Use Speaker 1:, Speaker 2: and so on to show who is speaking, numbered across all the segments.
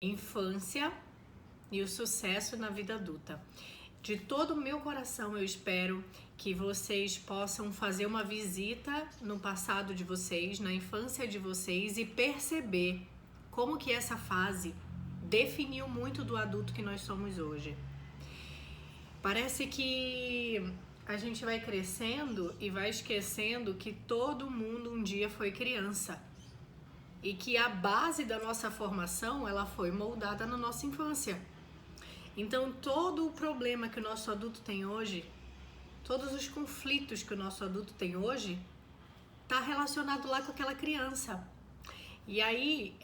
Speaker 1: infância e o sucesso na vida adulta. De todo o meu coração eu espero que vocês possam fazer uma visita no passado de vocês, na infância de vocês, e perceber como que essa fase definiu muito do adulto que nós somos hoje. Parece que a gente vai crescendo e vai esquecendo que todo mundo um dia foi criança. E que a base da nossa formação, ela foi moldada na nossa infância. Então, todo o problema que o nosso adulto tem hoje, todos os conflitos que o nosso adulto tem hoje, tá relacionado lá com aquela criança. E aí,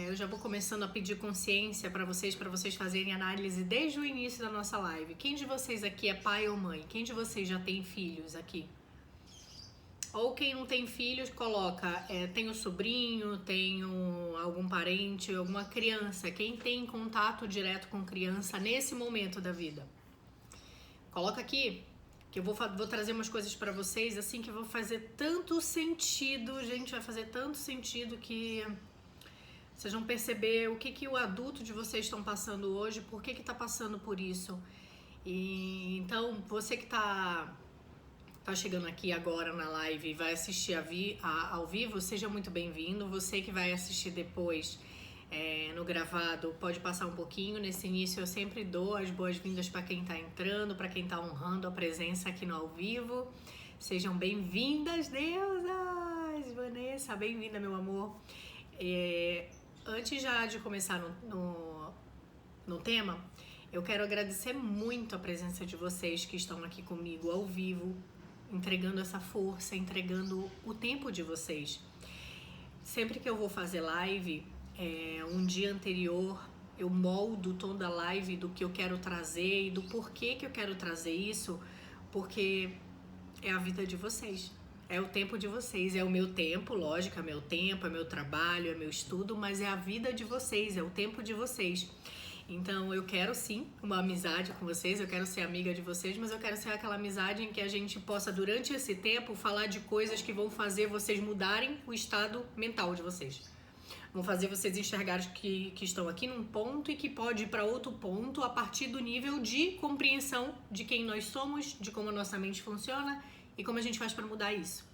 Speaker 1: eu já vou começando a pedir consciência para vocês fazerem análise desde o início da nossa live. Quem de vocês aqui é pai ou mãe? Quem de vocês já tem filhos aqui? Ou quem não tem filhos, coloca, tenho sobrinho, tenho algum parente, alguma criança. Quem tem contato direto com criança nesse momento da vida? Coloca aqui, que eu vou trazer umas coisas pra vocês, assim, que vão fazer tanto sentido, gente, vai fazer tanto sentido que vocês vão perceber o que o adulto de vocês estão passando hoje, por que tá passando por isso. E então, você que tá chegando aqui agora na live e vai assistir ao vivo, seja muito bem-vindo. Você que vai assistir depois no gravado, pode passar um pouquinho. Nesse início eu sempre dou as boas-vindas para quem está entrando, para quem está honrando a presença aqui no ao vivo. Sejam bem-vindas, deusas! Vanessa, bem-vinda, meu amor. Antes já de começar no tema, eu quero agradecer muito a presença de vocês que estão aqui comigo ao vivo, entregando essa força, entregando o tempo de vocês. Sempre que eu vou fazer live, um dia anterior, eu moldo toda a live do que eu quero trazer e do porquê que eu quero trazer isso, porque é a vida de vocês, é o tempo de vocês, é o meu tempo, lógico, é meu tempo, é meu trabalho, é meu estudo, mas é a vida de vocês, é o tempo de vocês. Então eu quero sim uma amizade com vocês, eu quero ser amiga de vocês, mas eu quero ser aquela amizade em que a gente possa, durante esse tempo, falar de coisas que vão fazer vocês mudarem o estado mental de vocês. Vão fazer vocês enxergarem que estão aqui num ponto e que pode ir para outro ponto a partir do nível de compreensão de quem nós somos, de como a nossa mente funciona e como a gente faz para mudar isso.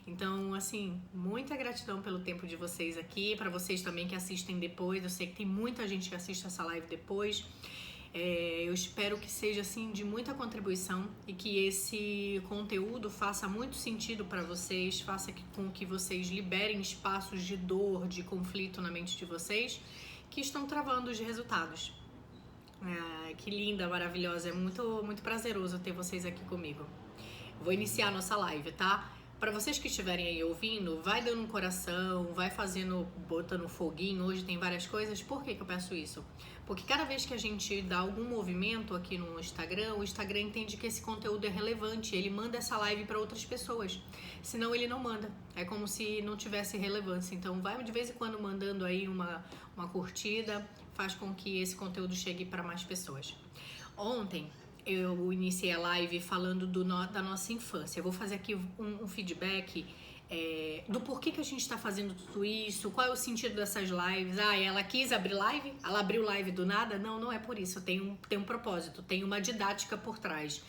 Speaker 1: Então, assim, muita gratidão pelo tempo de vocês aqui, para vocês também que assistem depois. Eu sei que tem muita gente que assiste essa live depois. Eu espero que seja, assim, de muita contribuição e que esse conteúdo faça muito sentido para vocês, faça com que vocês liberem espaços de dor, de conflito na mente de vocês, que estão travando os resultados. Que linda, maravilhosa, é muito, muito prazeroso ter vocês aqui comigo. Vou iniciar a nossa live, tá? Para vocês que estiverem aí ouvindo, vai dando um coração, vai fazendo, botando foguinho. Hoje tem várias coisas. Por que eu peço isso? Porque cada vez que a gente dá algum movimento aqui no Instagram, o Instagram entende que esse conteúdo é relevante. Ele manda essa live para outras pessoas. Senão ele não manda. É como se não tivesse relevância. Então vai de vez em quando mandando aí uma curtida. Faz com que esse conteúdo chegue para mais pessoas. Ontem eu iniciei a live falando da nossa infância. Eu vou fazer aqui um feedback do porquê que a gente está fazendo tudo isso, qual é o sentido dessas lives. Ela quis abrir live? Ela abriu live do nada? Não, não é por isso. Tem um propósito, tem uma didática por trás.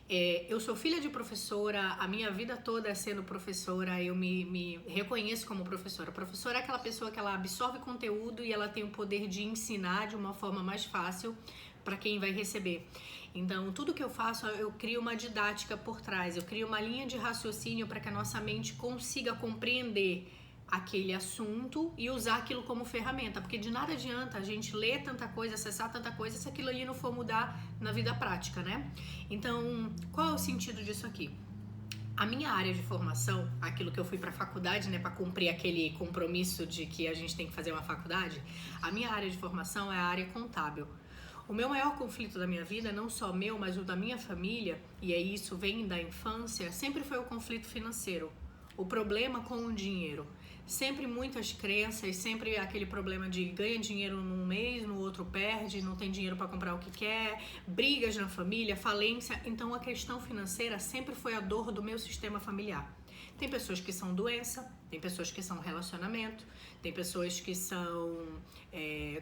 Speaker 1: Eu sou filha de professora, a minha vida toda é sendo professora, eu me reconheço como professora. A professora é aquela pessoa que ela absorve conteúdo e ela tem o poder de ensinar de uma forma mais fácil para quem vai receber. Então, tudo que eu faço, eu crio uma didática por trás, eu crio uma linha de raciocínio para que a nossa mente consiga compreender aquele assunto e usar aquilo como ferramenta, porque de nada adianta a gente ler tanta coisa, acessar tanta coisa, se aquilo ali não for mudar na vida prática, né? Então, qual é o sentido disso aqui? A minha área de formação, aquilo que eu fui para a faculdade, né, para cumprir aquele compromisso de que a gente tem que fazer uma faculdade, a minha área de formação é a área contábil. O meu maior conflito da minha vida, não só meu, mas o da minha família, e isso vem da infância, sempre foi o conflito financeiro. O problema com o dinheiro. Sempre muitas crenças, sempre aquele problema de ganha dinheiro num mês, no outro perde, não tem dinheiro para comprar o que quer, brigas na família, falência. Então a questão financeira sempre foi a dor do meu sistema familiar. Tem pessoas que são doença, tem pessoas que são relacionamento, tem pessoas que são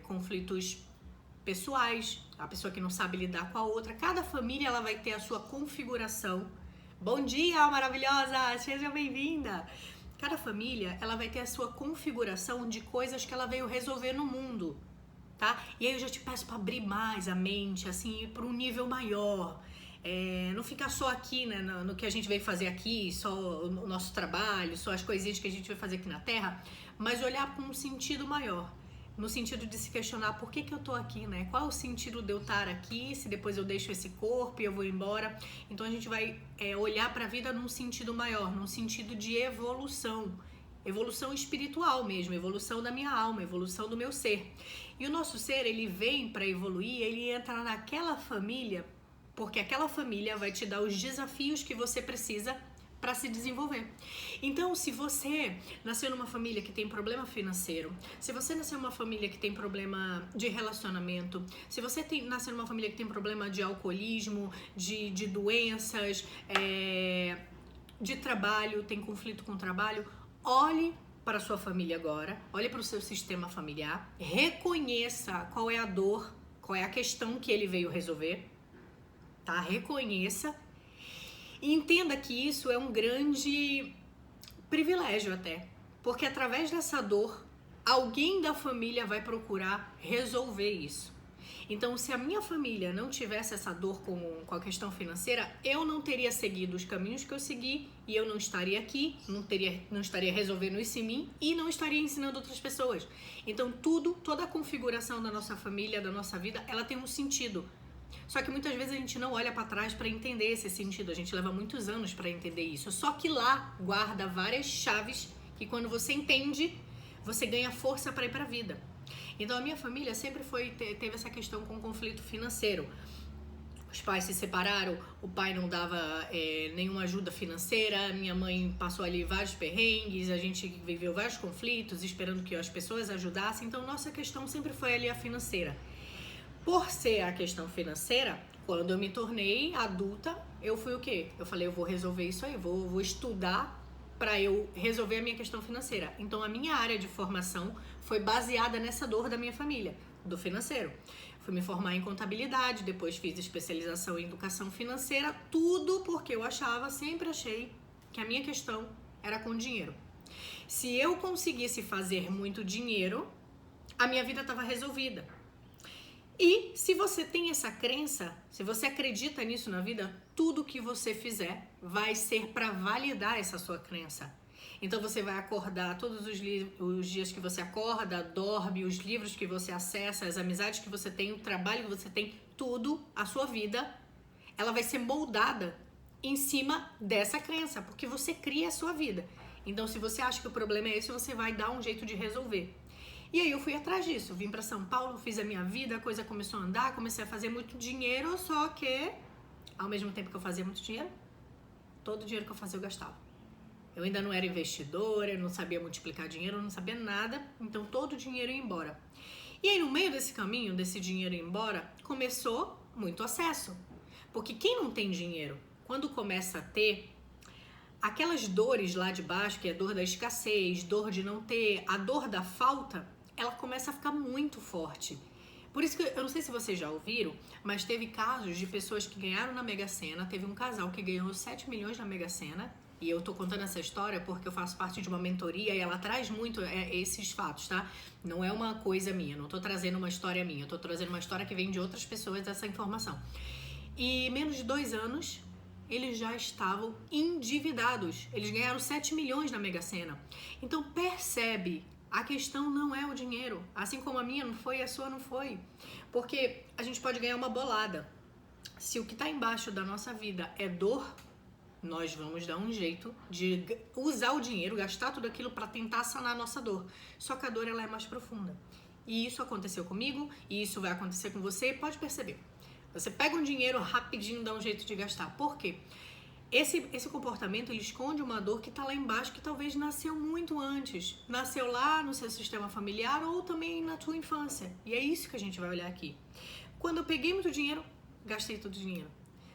Speaker 1: conflitos pessoais, a pessoa que não sabe lidar com a outra. Cada família ela vai ter a sua configuração. Bom dia, maravilhosa! Seja bem-vinda! Cada família ela vai ter a sua configuração de coisas que ela veio resolver no mundo, tá? E aí eu já te peço para abrir mais a mente, assim, para um nível maior. Não ficar só aqui, né, no que a gente veio fazer aqui, só o nosso trabalho, só as coisinhas que a gente vai fazer aqui na Terra, mas olhar com um sentido maior, no sentido de se questionar por que eu tô aqui, né? Qual é o sentido de eu estar aqui, se depois eu deixo esse corpo e eu vou embora? Então a gente vai olhar para a vida num sentido maior, num sentido de evolução. Evolução espiritual mesmo, evolução da minha alma, evolução do meu ser. E o nosso ser, ele vem para evoluir, ele entra naquela família, porque aquela família vai te dar os desafios que você precisa para se desenvolver. Então, se você nasceu numa família que tem problema financeiro, se você nasceu numa família que tem problema de relacionamento, se você nasceu numa família que tem problema de alcoolismo, de doenças, de trabalho, tem conflito com o trabalho, olhe para a sua família agora, olhe para o seu sistema familiar, reconheça qual é a dor, qual é a questão que ele veio resolver, tá? Reconheça e entenda que isso é um grande privilégio até, porque através dessa dor, alguém da família vai procurar resolver isso. Então, se a minha família não tivesse essa dor com a questão financeira, eu não teria seguido os caminhos que eu segui e eu não estaria aqui, não estaria resolvendo isso em mim e não estaria ensinando outras pessoas. Então, toda a configuração da nossa família, da nossa vida, ela tem um sentido. Só que muitas vezes a gente não olha para trás para entender esse sentido, a gente leva muitos anos para entender isso. Só que lá guarda várias chaves que quando você entende, você ganha força para ir para a vida. Então a minha família sempre teve essa questão com conflito financeiro. Os pais se separaram, o pai não dava nenhuma ajuda financeira, minha mãe passou ali vários perrengues, a gente viveu vários conflitos esperando que as pessoas ajudassem. Então nossa questão sempre foi ali a financeira. Por ser a questão financeira, quando eu me tornei adulta, eu fui o quê? Eu falei, eu vou resolver isso aí, vou estudar para eu resolver a minha questão financeira. Então, a minha área de formação foi baseada nessa dor da minha família, do financeiro. Fui me formar em contabilidade, depois fiz especialização em educação financeira, tudo porque eu sempre achei que a minha questão era com dinheiro. Se eu conseguisse fazer muito dinheiro, a minha vida estava resolvida. E se você tem essa crença, se você acredita nisso na vida, tudo que você fizer vai ser para validar essa sua crença. Então você vai acordar todos os dias que você acorda, dorme, os livros que você acessa, as amizades que você tem, o trabalho que você tem, tudo, a sua vida, ela vai ser moldada em cima dessa crença, porque você cria a sua vida. Então se você acha que o problema é esse, você vai dar um jeito de resolver. E aí eu fui atrás disso, vim para São Paulo, fiz a minha vida, a coisa começou a andar, comecei a fazer muito dinheiro, só que ao mesmo tempo que eu fazia muito dinheiro, todo o dinheiro que eu fazia eu gastava. Eu ainda não era investidora, eu não sabia multiplicar dinheiro, eu não sabia nada, então todo o dinheiro ia embora. E aí no meio desse caminho, desse dinheiro ir embora, começou muito acesso. Porque quem não tem dinheiro, quando começa a ter aquelas dores lá de baixo, que é a dor da escassez, dor de não ter, a dor da falta, ela começa a ficar muito forte. Por isso que eu não sei se vocês já ouviram, mas teve casos de pessoas que ganharam na Mega Sena. Teve um casal que ganhou 7 milhões na Mega Sena. E eu tô contando essa história porque eu faço parte de uma mentoria e ela traz muito esses fatos, tá? Não é uma coisa minha, não tô trazendo uma história minha. Eu tô trazendo uma história que vem de outras pessoas, essa informação. E menos de 2 anos, eles já estavam endividados. Eles ganharam 7 milhões na Mega Sena. Então percebe, a questão não é o dinheiro. Assim como a minha não foi, a sua não foi. Porque a gente pode ganhar uma bolada. Se o que está embaixo da nossa vida é dor, nós vamos dar um jeito de usar o dinheiro, gastar tudo aquilo para tentar sanar a nossa dor. Só que a dor ela é mais profunda. E isso aconteceu comigo, e isso vai acontecer com você, pode perceber. Você pega um dinheiro rapidinho, dá um jeito de gastar. Por quê? Esse comportamento, ele esconde uma dor que está lá embaixo, que talvez nasceu muito antes. Nasceu lá no seu sistema familiar ou também na tua infância. E é isso que a gente vai olhar aqui. Quando eu peguei muito dinheiro, gastei todo o dinheiro.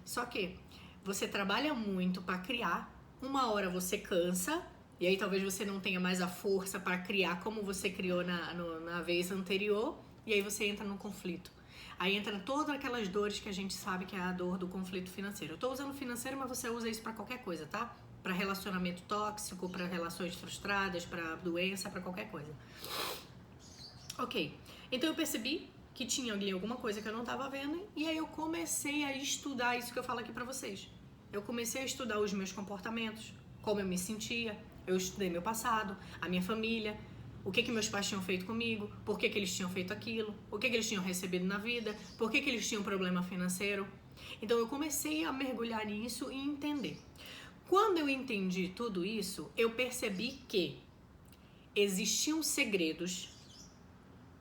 Speaker 1: Só que você trabalha muito para criar, uma hora você cansa, e aí talvez você não tenha mais a força para criar como você criou na vez anterior, e aí você entra no conflito. Aí entra todas aquelas dores que a gente sabe que é a dor do conflito financeiro. Eu tô usando financeiro, mas você usa isso para qualquer coisa, tá? Para relacionamento tóxico, para relações frustradas, para doença, para qualquer coisa. Ok, então eu percebi que tinha ali alguma coisa que eu não estava vendo, e aí eu comecei a estudar isso que eu falo aqui pra vocês. Eu comecei a estudar os meus comportamentos, como eu me sentia, eu estudei meu passado, a minha família, o que meus pais tinham feito comigo, por que eles tinham feito aquilo, o que eles tinham recebido na vida, por que eles tinham problema financeiro. Então eu comecei a mergulhar nisso e entender. Quando eu entendi tudo isso, eu percebi que existiam segredos.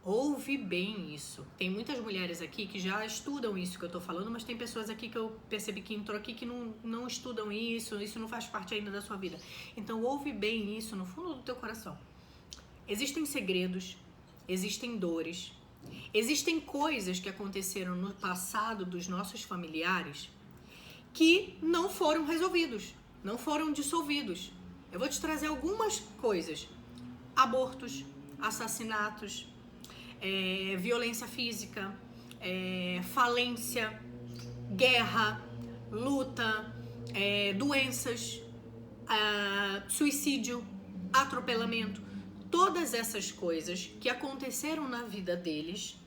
Speaker 1: Ouve bem isso. Tem muitas mulheres aqui que já estudam isso que eu tô falando, mas tem pessoas aqui que eu percebi que entrou aqui que não estudam isso não faz parte ainda da sua vida. Então ouve bem isso no fundo do teu coração. Existem segredos, existem dores, existem coisas que aconteceram no passado dos nossos familiares que não foram resolvidos, não foram dissolvidos. Eu vou te trazer algumas coisas. Abortos, assassinatos, violência física, falência, guerra, luta, doenças, suicídio, atropelamento. Todas essas coisas que aconteceram na vida deles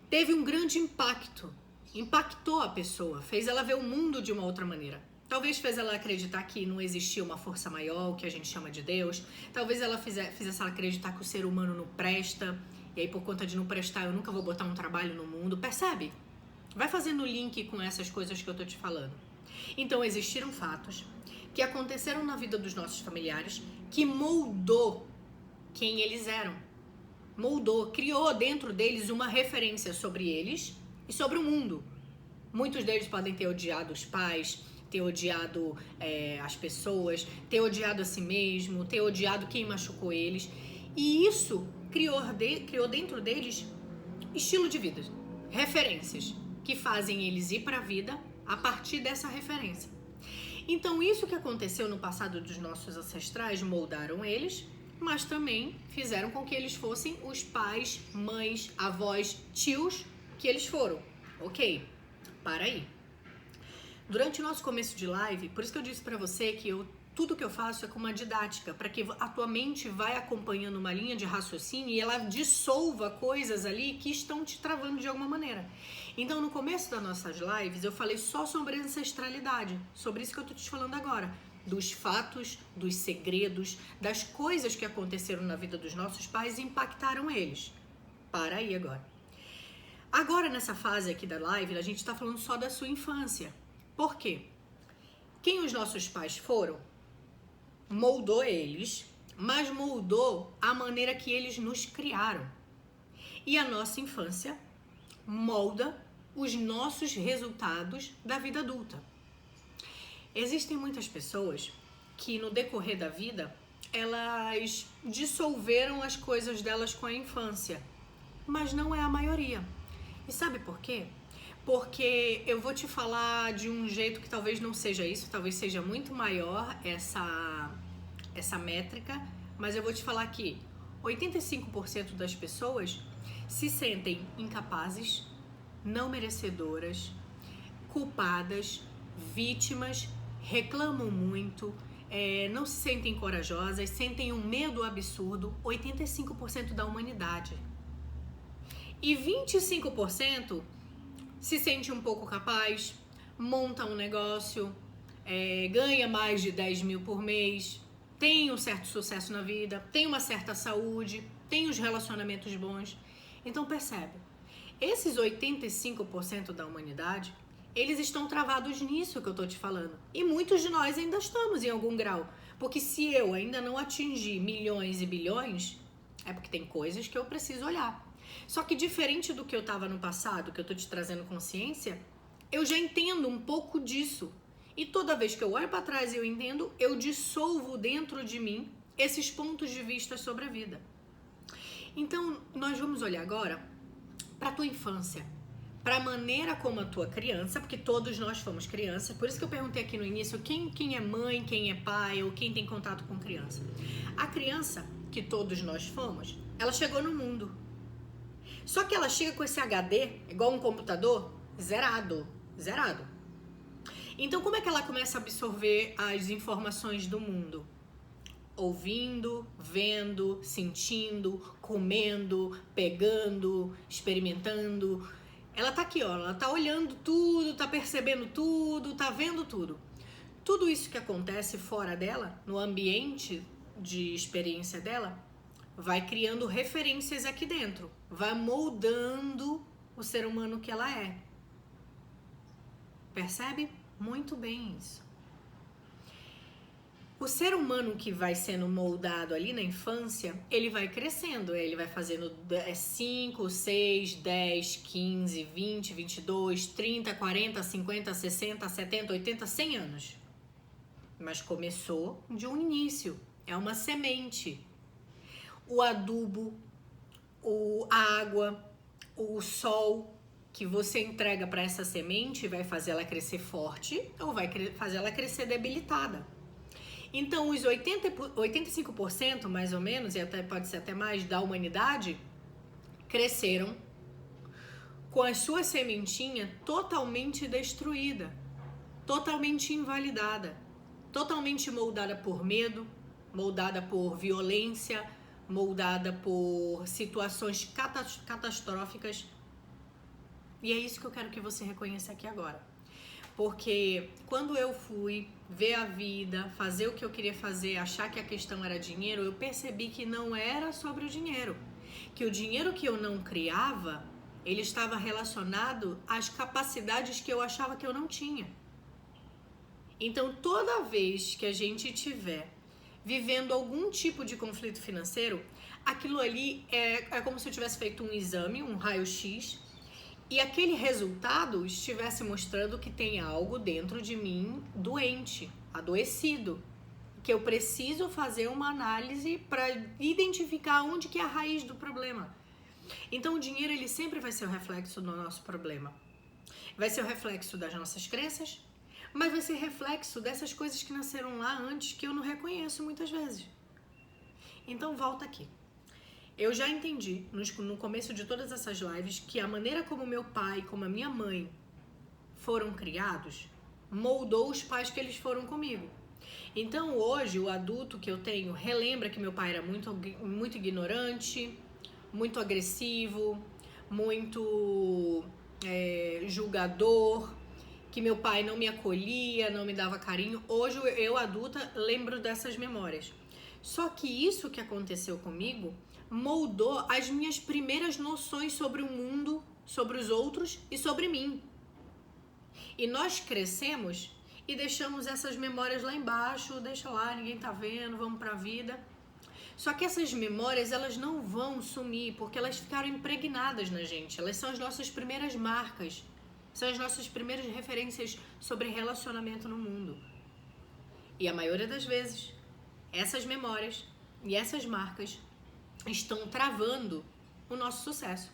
Speaker 1: teve um grande impacto. Impactou a pessoa, fez ela ver o mundo de uma outra maneira. Talvez fez ela acreditar que não existia uma força maior, o que a gente chama de Deus. Talvez ela fizesse ela acreditar que o ser humano não presta. E aí, por conta de não prestar, eu nunca vou botar um trabalho no mundo. Percebe? Vai fazendo link com essas coisas que eu tô te falando. Então, existiram fatos que aconteceram na vida dos nossos familiares que moldou quem eles eram. Moldou, criou dentro deles uma referência sobre eles e sobre o mundo. Muitos deles podem ter odiado os pais, ter odiado as pessoas, ter odiado a si mesmo, ter odiado quem machucou eles. E isso criou dentro deles estilo de vida, referências que fazem eles ir para a vida a partir dessa referência. Então isso que aconteceu no passado dos nossos ancestrais moldaram eles, mas também fizeram com que eles fossem os pais, mães, avós, tios que eles foram. Ok, para aí. Durante o nosso começo de live, por isso que eu disse para você que tudo que eu faço é com uma didática, para que a tua mente vai acompanhando uma linha de raciocínio e ela dissolva coisas ali que estão te travando de alguma maneira. Então, no começo das nossas lives, eu falei só sobre ancestralidade, sobre isso que eu tô te falando agora, dos fatos, dos segredos, das coisas que aconteceram na vida dos nossos pais e impactaram eles. Para aí agora. Agora, nessa fase aqui da live, a gente tá falando só da sua infância. Por quê? Quem os nossos pais foram, moldou eles, mas moldou a maneira que eles nos criaram. E a nossa infância molda os nossos resultados da vida adulta. Existem muitas pessoas que no decorrer da vida, elas dissolveram as coisas delas com a infância, mas não é a maioria. E sabe por quê? Porque eu vou te falar de um jeito que talvez não seja isso, talvez seja muito maior essa métrica, mas eu vou te falar que 85% das pessoas se sentem incapazes, não merecedoras, culpadas, vítimas, reclamam muito, não se sentem corajosas, sentem um medo absurdo, 85% da humanidade. E 25% se sente um pouco capaz, monta um negócio, ganha mais de 10 mil por mês, tem um certo sucesso na vida, tem uma certa saúde, tem os relacionamentos bons. Então percebe, esses 85% da humanidade, eles estão travados nisso que eu tô te falando. E muitos de nós ainda estamos em algum grau. Porque se eu ainda não atingir milhões e bilhões, é porque tem coisas que eu preciso olhar. Só que diferente do que eu tava no passado, que eu tô te trazendo consciência, eu já entendo um pouco disso. E toda vez que eu olho para trás e eu entendo, eu dissolvo dentro de mim esses pontos de vista sobre a vida. Então, nós vamos olhar agora para tua infância, para a maneira como a tua criança, porque todos nós fomos crianças, por isso que eu perguntei aqui no início quem é mãe, quem é pai ou quem tem contato com criança. A criança, que todos nós fomos, ela chegou no mundo. Só que ela chega com esse HD, igual um computador, zerado. Então como é que ela começa a absorver as informações do mundo? Ouvindo, vendo, sentindo, comendo, pegando, experimentando. Ela tá aqui, ó, ela tá olhando tudo, tá percebendo tudo, tá vendo tudo. Tudo isso que acontece fora dela, no ambiente de experiência dela, vai criando referências aqui dentro, vai moldando o ser humano que ela é. Percebe? Muito bem isso. O ser humano que vai sendo moldado ali na infância, ele vai crescendo, ele vai fazendo 5, 6, 10, 15, 20, 22, 30, 40, 50, 60, 70, 80, 100 anos. Mas começou de um início, é uma semente. O adubo, a água, o sol que você entrega para essa semente vai fazer ela crescer forte ou vai fazer ela crescer debilitada. Então, os 85% mais ou menos, e até pode ser até mais, da humanidade, cresceram com a sua sementinha totalmente destruída, totalmente invalidada, totalmente moldada por medo, moldada por violência, moldada por situações catastróficas. E é isso que eu quero que você reconheça aqui agora. Porque quando eu fui ver a vida, fazer o que eu queria fazer, achar que a questão era dinheiro, eu percebi que não era sobre o dinheiro. Que o dinheiro que eu não criava, ele estava relacionado às capacidades que eu achava que eu não tinha. Então, toda vez que a gente tiver vivendo algum tipo de conflito financeiro, aquilo ali é como se eu tivesse feito um exame, um raio-x, e aquele resultado estivesse mostrando que tem algo dentro de mim doente, adoecido, que eu preciso fazer uma análise para identificar onde que é a raiz do problema. Então o dinheiro, ele sempre vai ser o reflexo do nosso problema. Vai ser o reflexo das nossas crenças, mas vai ser reflexo dessas coisas que nasceram lá antes, que eu não reconheço muitas vezes. Então volta aqui. Eu já entendi no começo de todas essas lives que a maneira como meu pai, como a minha mãe foram criados, moldou os pais que eles foram comigo. Então hoje o adulto que eu tenho relembra que meu pai era muito ignorante, muito agressivo, muito julgador, que meu pai não me acolhia, não me dava carinho. Hoje eu adulta lembro dessas memórias. Só que isso que aconteceu comigo moldou as minhas primeiras noções sobre o mundo, sobre os outros e sobre mim. E nós crescemos e deixamos essas memórias lá embaixo, deixa lá, ninguém tá vendo, vamos pra vida. Só que essas memórias, elas não vão sumir, porque elas ficaram impregnadas na gente. Elas são as nossas primeiras marcas, são as nossas primeiras referências sobre relacionamento no mundo. E a maioria das vezes, essas memórias e essas marcas estão travando o nosso sucesso.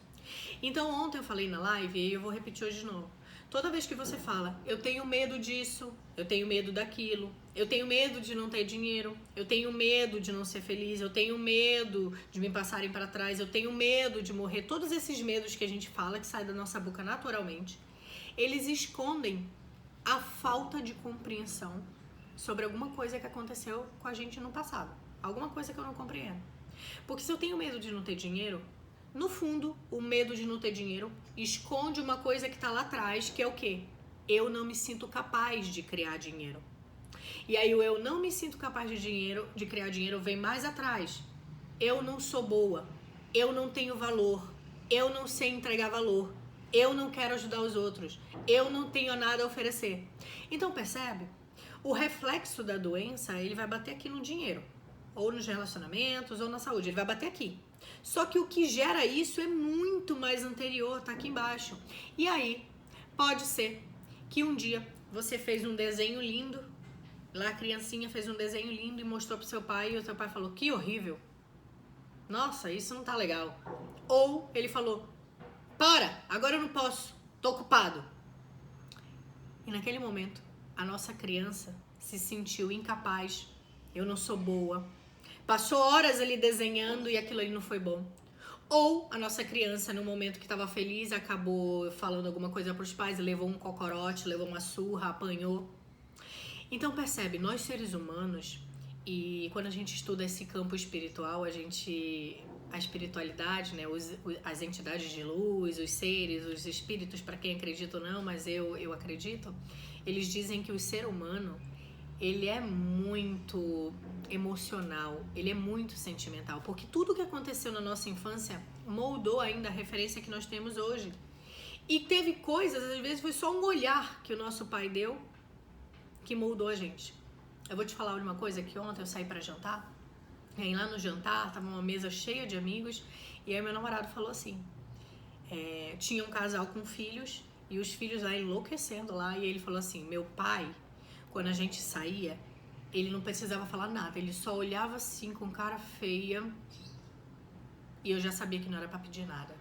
Speaker 1: Então ontem eu falei na live e eu vou repetir hoje de novo. Toda vez que você fala, eu tenho medo disso, eu tenho medo daquilo, eu tenho medo de não ter dinheiro, eu tenho medo de não ser feliz, eu tenho medo de me passarem para trás, eu tenho medo de morrer, todos esses medos que a gente fala, que saem da nossa boca naturalmente, eles escondem a falta de compreensão sobre alguma coisa que aconteceu com a gente no passado, alguma coisa que eu não compreendo. Porque se eu tenho medo de não ter dinheiro, no fundo, o medo de não ter dinheiro esconde uma coisa que está lá atrás, que é o quê? Eu não me sinto capaz de criar dinheiro. E aí o eu não me sinto capaz de criar dinheiro vem mais atrás. Eu não sou boa, eu não tenho valor, eu não sei entregar valor, eu não quero ajudar os outros, eu não tenho nada a oferecer. Então percebe? O reflexo da doença, ele vai bater aqui no dinheiro, ou nos relacionamentos, ou na saúde, ele vai bater aqui. Só que o que gera isso é muito mais anterior, tá aqui embaixo. E aí, pode ser que um dia você fez um desenho lindo, lá a criancinha fez um desenho lindo e mostrou pro seu pai, e o seu pai falou, que horrível. Nossa, isso não tá legal. Ou ele falou, para, agora eu não posso. tô ocupado. E naquele momento, a nossa criança se sentiu incapaz. Eu não sou boa. Passou horas ali desenhando e aquilo ali não foi bom. Ou a nossa criança, no momento que estava feliz, acabou falando alguma coisa para os pais, levou um cocorote, levou uma surra, apanhou. Então percebe, nós seres humanos, e quando a gente estuda esse campo espiritual, a espiritualidade, né, as entidades de luz, os seres, os espíritos, para quem acredita ou não, mas eu acredito, eles dizem que o ser humano, ele é muito emocional, ele é muito sentimental, porque tudo que aconteceu na nossa infância moldou ainda a referência que nós temos hoje. E teve coisas, às vezes foi só um olhar que o nosso pai deu que moldou a gente. Eu vou te falar uma coisa, que ontem eu saí para jantar, e aí lá no jantar tava uma mesa cheia de amigos, e aí meu namorado falou assim, tinha um casal com filhos, e os filhos lá enlouquecendo lá, e ele falou assim, meu pai, quando a gente saía, ele não precisava falar nada, ele só olhava assim com cara feia, e eu já sabia que não era para pedir nada.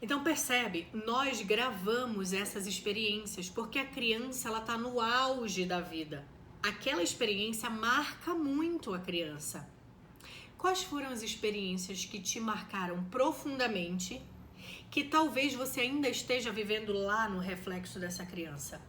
Speaker 1: Então percebe, nós gravamos essas experiências porque a criança ela tá no auge da vida. Aquela experiência marca muito a criança. Quais foram as experiências que te marcaram profundamente, que talvez você ainda esteja vivendo lá no reflexo dessa criança?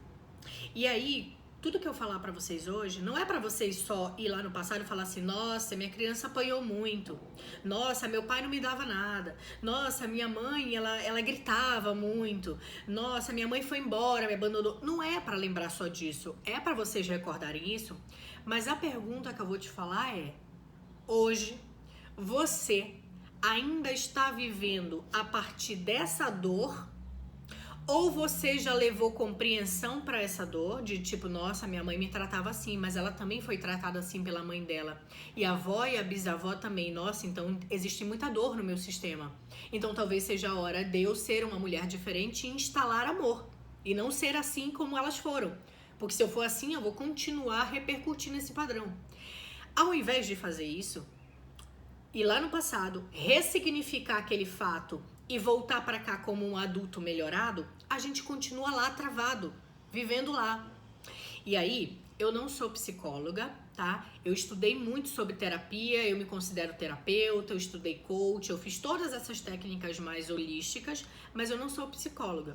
Speaker 1: E aí, tudo que eu falar pra vocês hoje, não é pra vocês só ir lá no passado e falar assim, nossa, minha criança apanhou muito, nossa, meu pai não me dava nada, nossa, minha mãe, ela gritava muito, nossa, minha mãe foi embora, me abandonou. Não é pra lembrar só disso, é pra vocês recordarem isso, mas a pergunta que eu vou te falar é, hoje, você ainda está vivendo a partir dessa dor? Ou você já levou compreensão para essa dor, de tipo, nossa, minha mãe me tratava assim, mas ela também foi tratada assim pela mãe dela. E a avó e a bisavó também, nossa, então existe muita dor no meu sistema. Então talvez seja a hora de eu ser uma mulher diferente e instalar amor. E não ser assim como elas foram. Porque se eu for assim, eu vou continuar repercutindo esse padrão. Ao invés de fazer isso, ir lá no passado, ressignificar aquele fato e voltar para cá como um adulto melhorado, a gente continua lá travado, vivendo lá. E aí, eu não sou psicóloga, tá? Eu estudei muito sobre terapia, eu me considero terapeuta, eu estudei coach, eu fiz todas essas técnicas mais holísticas, mas eu não sou psicóloga.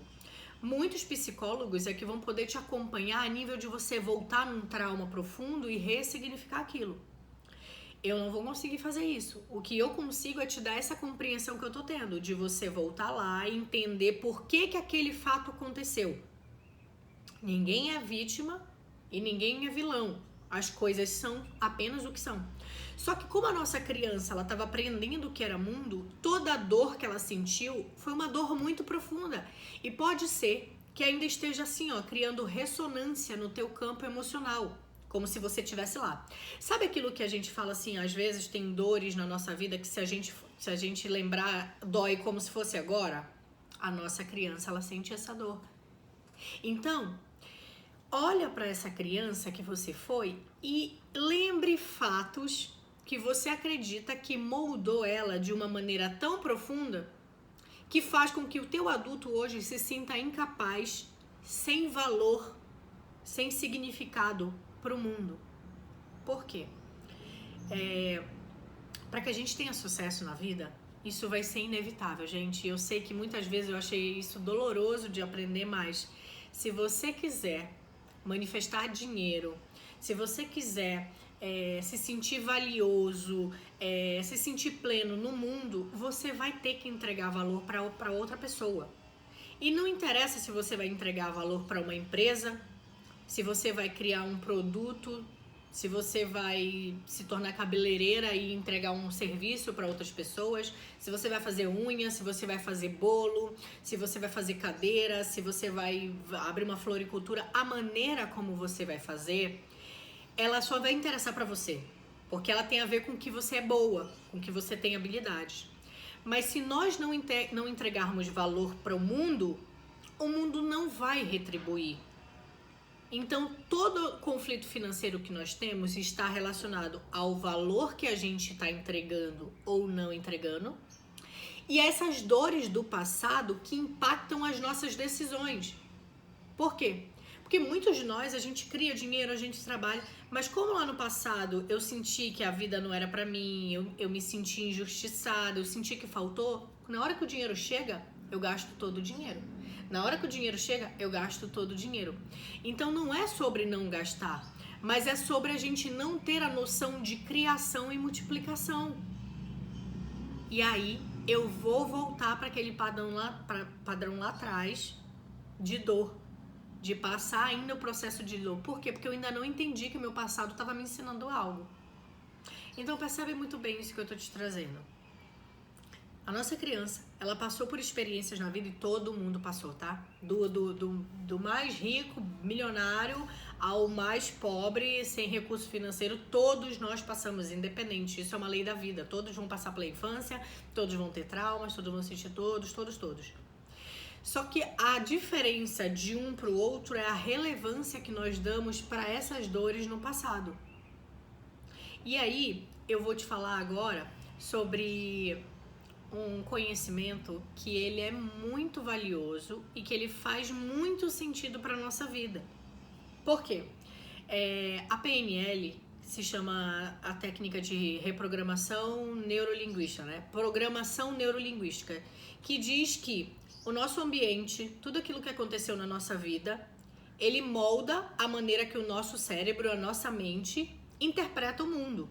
Speaker 1: Muitos psicólogos é que vão poder te acompanhar a nível de você voltar num trauma profundo e ressignificar aquilo. Eu não vou conseguir fazer isso. O que eu consigo é te dar essa compreensão que eu tô tendo, de você voltar lá e entender por que que aquele fato aconteceu. Ninguém é vítima e ninguém é vilão. As coisas são apenas o que são. Só que como a nossa criança, ela estava aprendendo o que era mundo, toda a dor que ela sentiu foi uma dor muito profunda. E pode ser que ainda esteja assim, ó, criando ressonância no teu campo emocional. Como se você estivesse lá. Sabe aquilo que a gente fala assim, às vezes tem dores na nossa vida que se a gente lembrar, dói como se fosse agora? A nossa criança, ela sente essa dor. Então, olha para essa criança que você foi e lembre fatos que você acredita que moldou ela de uma maneira tão profunda que faz com que o teu adulto hoje se sinta incapaz, sem valor, sem significado para o mundo. Por quê? Para que a gente tenha sucesso na vida, isso vai ser inevitável, gente. Eu sei que muitas vezes eu achei isso doloroso de aprender, mas se você quiser manifestar dinheiro, se você quiser se sentir valioso, se sentir pleno no mundo, você vai ter que entregar valor para outra pessoa. E não interessa se você vai entregar valor para uma empresa, se você vai criar um produto, se você vai se tornar cabeleireira e entregar um serviço para outras pessoas, se você vai fazer unha, se você vai fazer bolo, se você vai fazer cadeira, se você vai abrir uma floricultura, a maneira como você vai fazer, ela só vai interessar para você, porque ela tem a ver com o que você é boa, com o que você tem habilidades. Mas se nós não entregarmos valor para o mundo não vai retribuir. Então, todo conflito financeiro que nós temos está relacionado ao valor que a gente está entregando ou não entregando E essas dores do passado que impactam as nossas decisões. Por quê? Porque muitos de nós, a gente cria dinheiro, a gente trabalha, mas como lá no passado eu senti que a vida não era pra mim, eu me senti injustiçada, eu senti que faltou, na hora que o dinheiro chega, eu gasto todo o dinheiro. Na hora que o dinheiro chega, eu gasto todo o dinheiro. Então não é sobre não gastar, mas é sobre a gente não ter a noção de criação e multiplicação. E aí eu vou voltar para aquele padrão lá atrás de dor, de passar ainda o processo de dor. Por quê? Porque eu ainda não entendi que o meu passado estava me ensinando algo. Então percebe muito bem isso que eu estou te trazendo. A nossa criança, ela passou por experiências na vida e todo mundo passou, tá? Do mais rico, milionário, ao mais pobre, sem recurso financeiro, todos nós passamos, independente. Isso é uma lei da vida. Todos vão passar pela infância, todos vão ter traumas, todos vão sentir todos. Só que a diferença de um para o outro é a relevância que nós damos para essas dores no passado. E aí, eu vou te falar agora sobre um conhecimento que ele é muito valioso e que ele faz muito sentido para a nossa vida. Por quê? A PNL se chama a técnica de reprogramação neurolinguística, né? Programação neurolinguística, que diz que o nosso ambiente, tudo aquilo que aconteceu na nossa vida, ele molda a maneira que o nosso cérebro, a nossa mente, interpreta o mundo.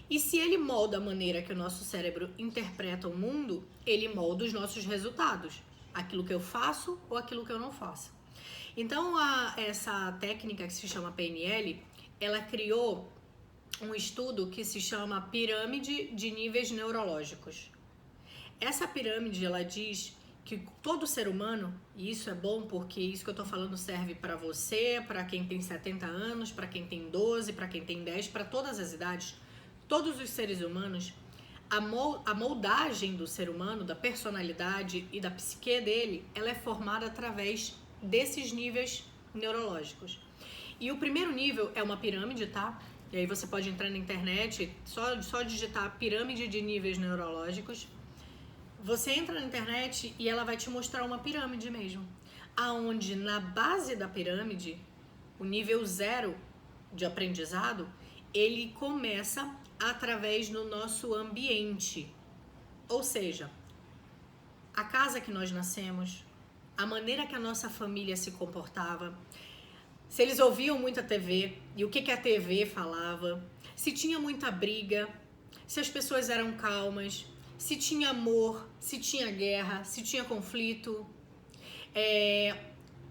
Speaker 1: E se ele molda a maneira que o nosso cérebro interpreta o mundo, ele molda os nossos resultados. Aquilo que eu faço ou aquilo que eu não faço. Então, essa técnica que se chama PNL, ela criou um estudo que se chama Pirâmide de Níveis Neurológicos. Essa pirâmide, ela diz que todo ser humano, e isso é bom porque isso que eu tô falando serve para você, para quem tem 70 anos, para quem tem 12, para quem tem 10, para todas as idades, todos os seres humanos, a moldagem do ser humano, da personalidade e da psique dele, ela é formada através desses níveis neurológicos. E o primeiro nível é uma pirâmide, tá? E aí você pode entrar na internet, só digitar pirâmide de níveis neurológicos. Você entra na internet e ela vai te mostrar uma pirâmide mesmo. Aonde na base da pirâmide, o nível 0 de aprendizado, ele começa através do nosso ambiente. Ou seja, a casa que nós nascemos, a maneira que a nossa família se comportava, se eles ouviam muita TV e o que a TV falava, se tinha muita briga, se as pessoas eram calmas, se tinha amor, se tinha guerra, se tinha conflito,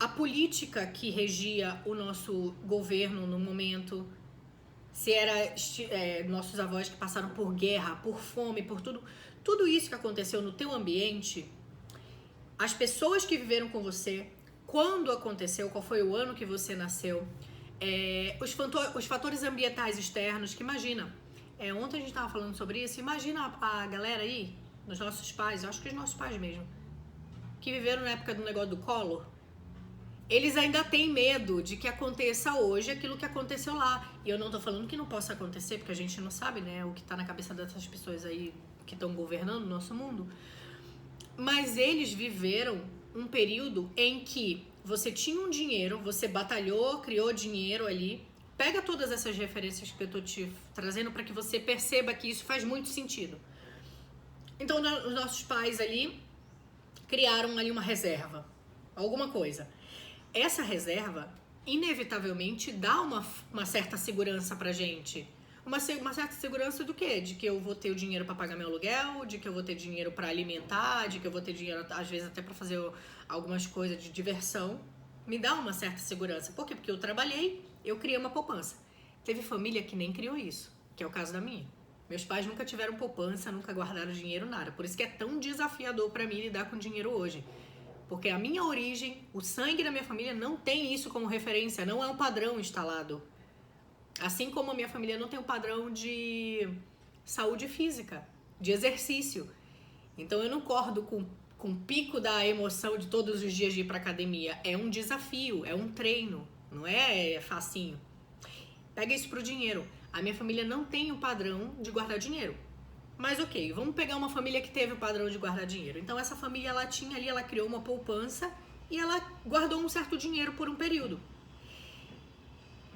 Speaker 1: a política que regia o nosso governo no momento, se era nossos avós que passaram por guerra, por fome, por tudo isso que aconteceu no teu ambiente, as pessoas que viveram com você, quando aconteceu, qual foi o ano que você nasceu, os fatores ambientais externos, que imagina, ontem a gente estava falando sobre isso, imagina a galera aí, os nossos pais, eu acho que os nossos pais mesmo, que viveram na época do negócio do Collor, eles ainda têm medo de que aconteça hoje aquilo que aconteceu lá. E eu não tô falando que não possa acontecer, porque a gente não sabe, né, o que tá na cabeça dessas pessoas aí que estão governando o nosso mundo. Mas eles viveram um período em que você tinha um dinheiro, você batalhou, criou dinheiro ali. Pega todas essas referências que eu tô te trazendo para que você perceba que isso faz muito sentido. Então, os nossos pais ali criaram ali uma reserva, alguma coisa. Essa reserva, inevitavelmente, dá uma certa segurança pra gente. Uma certa segurança do quê? De que eu vou ter o dinheiro pra pagar meu aluguel, de que eu vou ter dinheiro pra alimentar, de que eu vou ter dinheiro, às vezes, até pra fazer algumas coisas de diversão. Me dá uma certa segurança. Por quê? Porque eu trabalhei, eu criei uma poupança. Teve família que nem criou isso, que é o caso da minha. Meus pais nunca tiveram poupança, nunca guardaram dinheiro, nada. Por isso que é tão desafiador pra mim lidar com dinheiro hoje. Porque a minha origem, o sangue da minha família não tem isso como referência, não é um padrão instalado. Assim como a minha família não tem um padrão de saúde física, de exercício. Então eu não concordo com o pico da emoção de todos os dias de ir pra academia. É um desafio, é um treino, não é facinho. Pega isso pro dinheiro. A minha família não tem o padrão de guardar dinheiro. Mas ok, vamos pegar uma família que teve o padrão de guardar dinheiro. Então essa família, ela tinha ali, ela criou uma poupança e ela guardou um certo dinheiro por um período.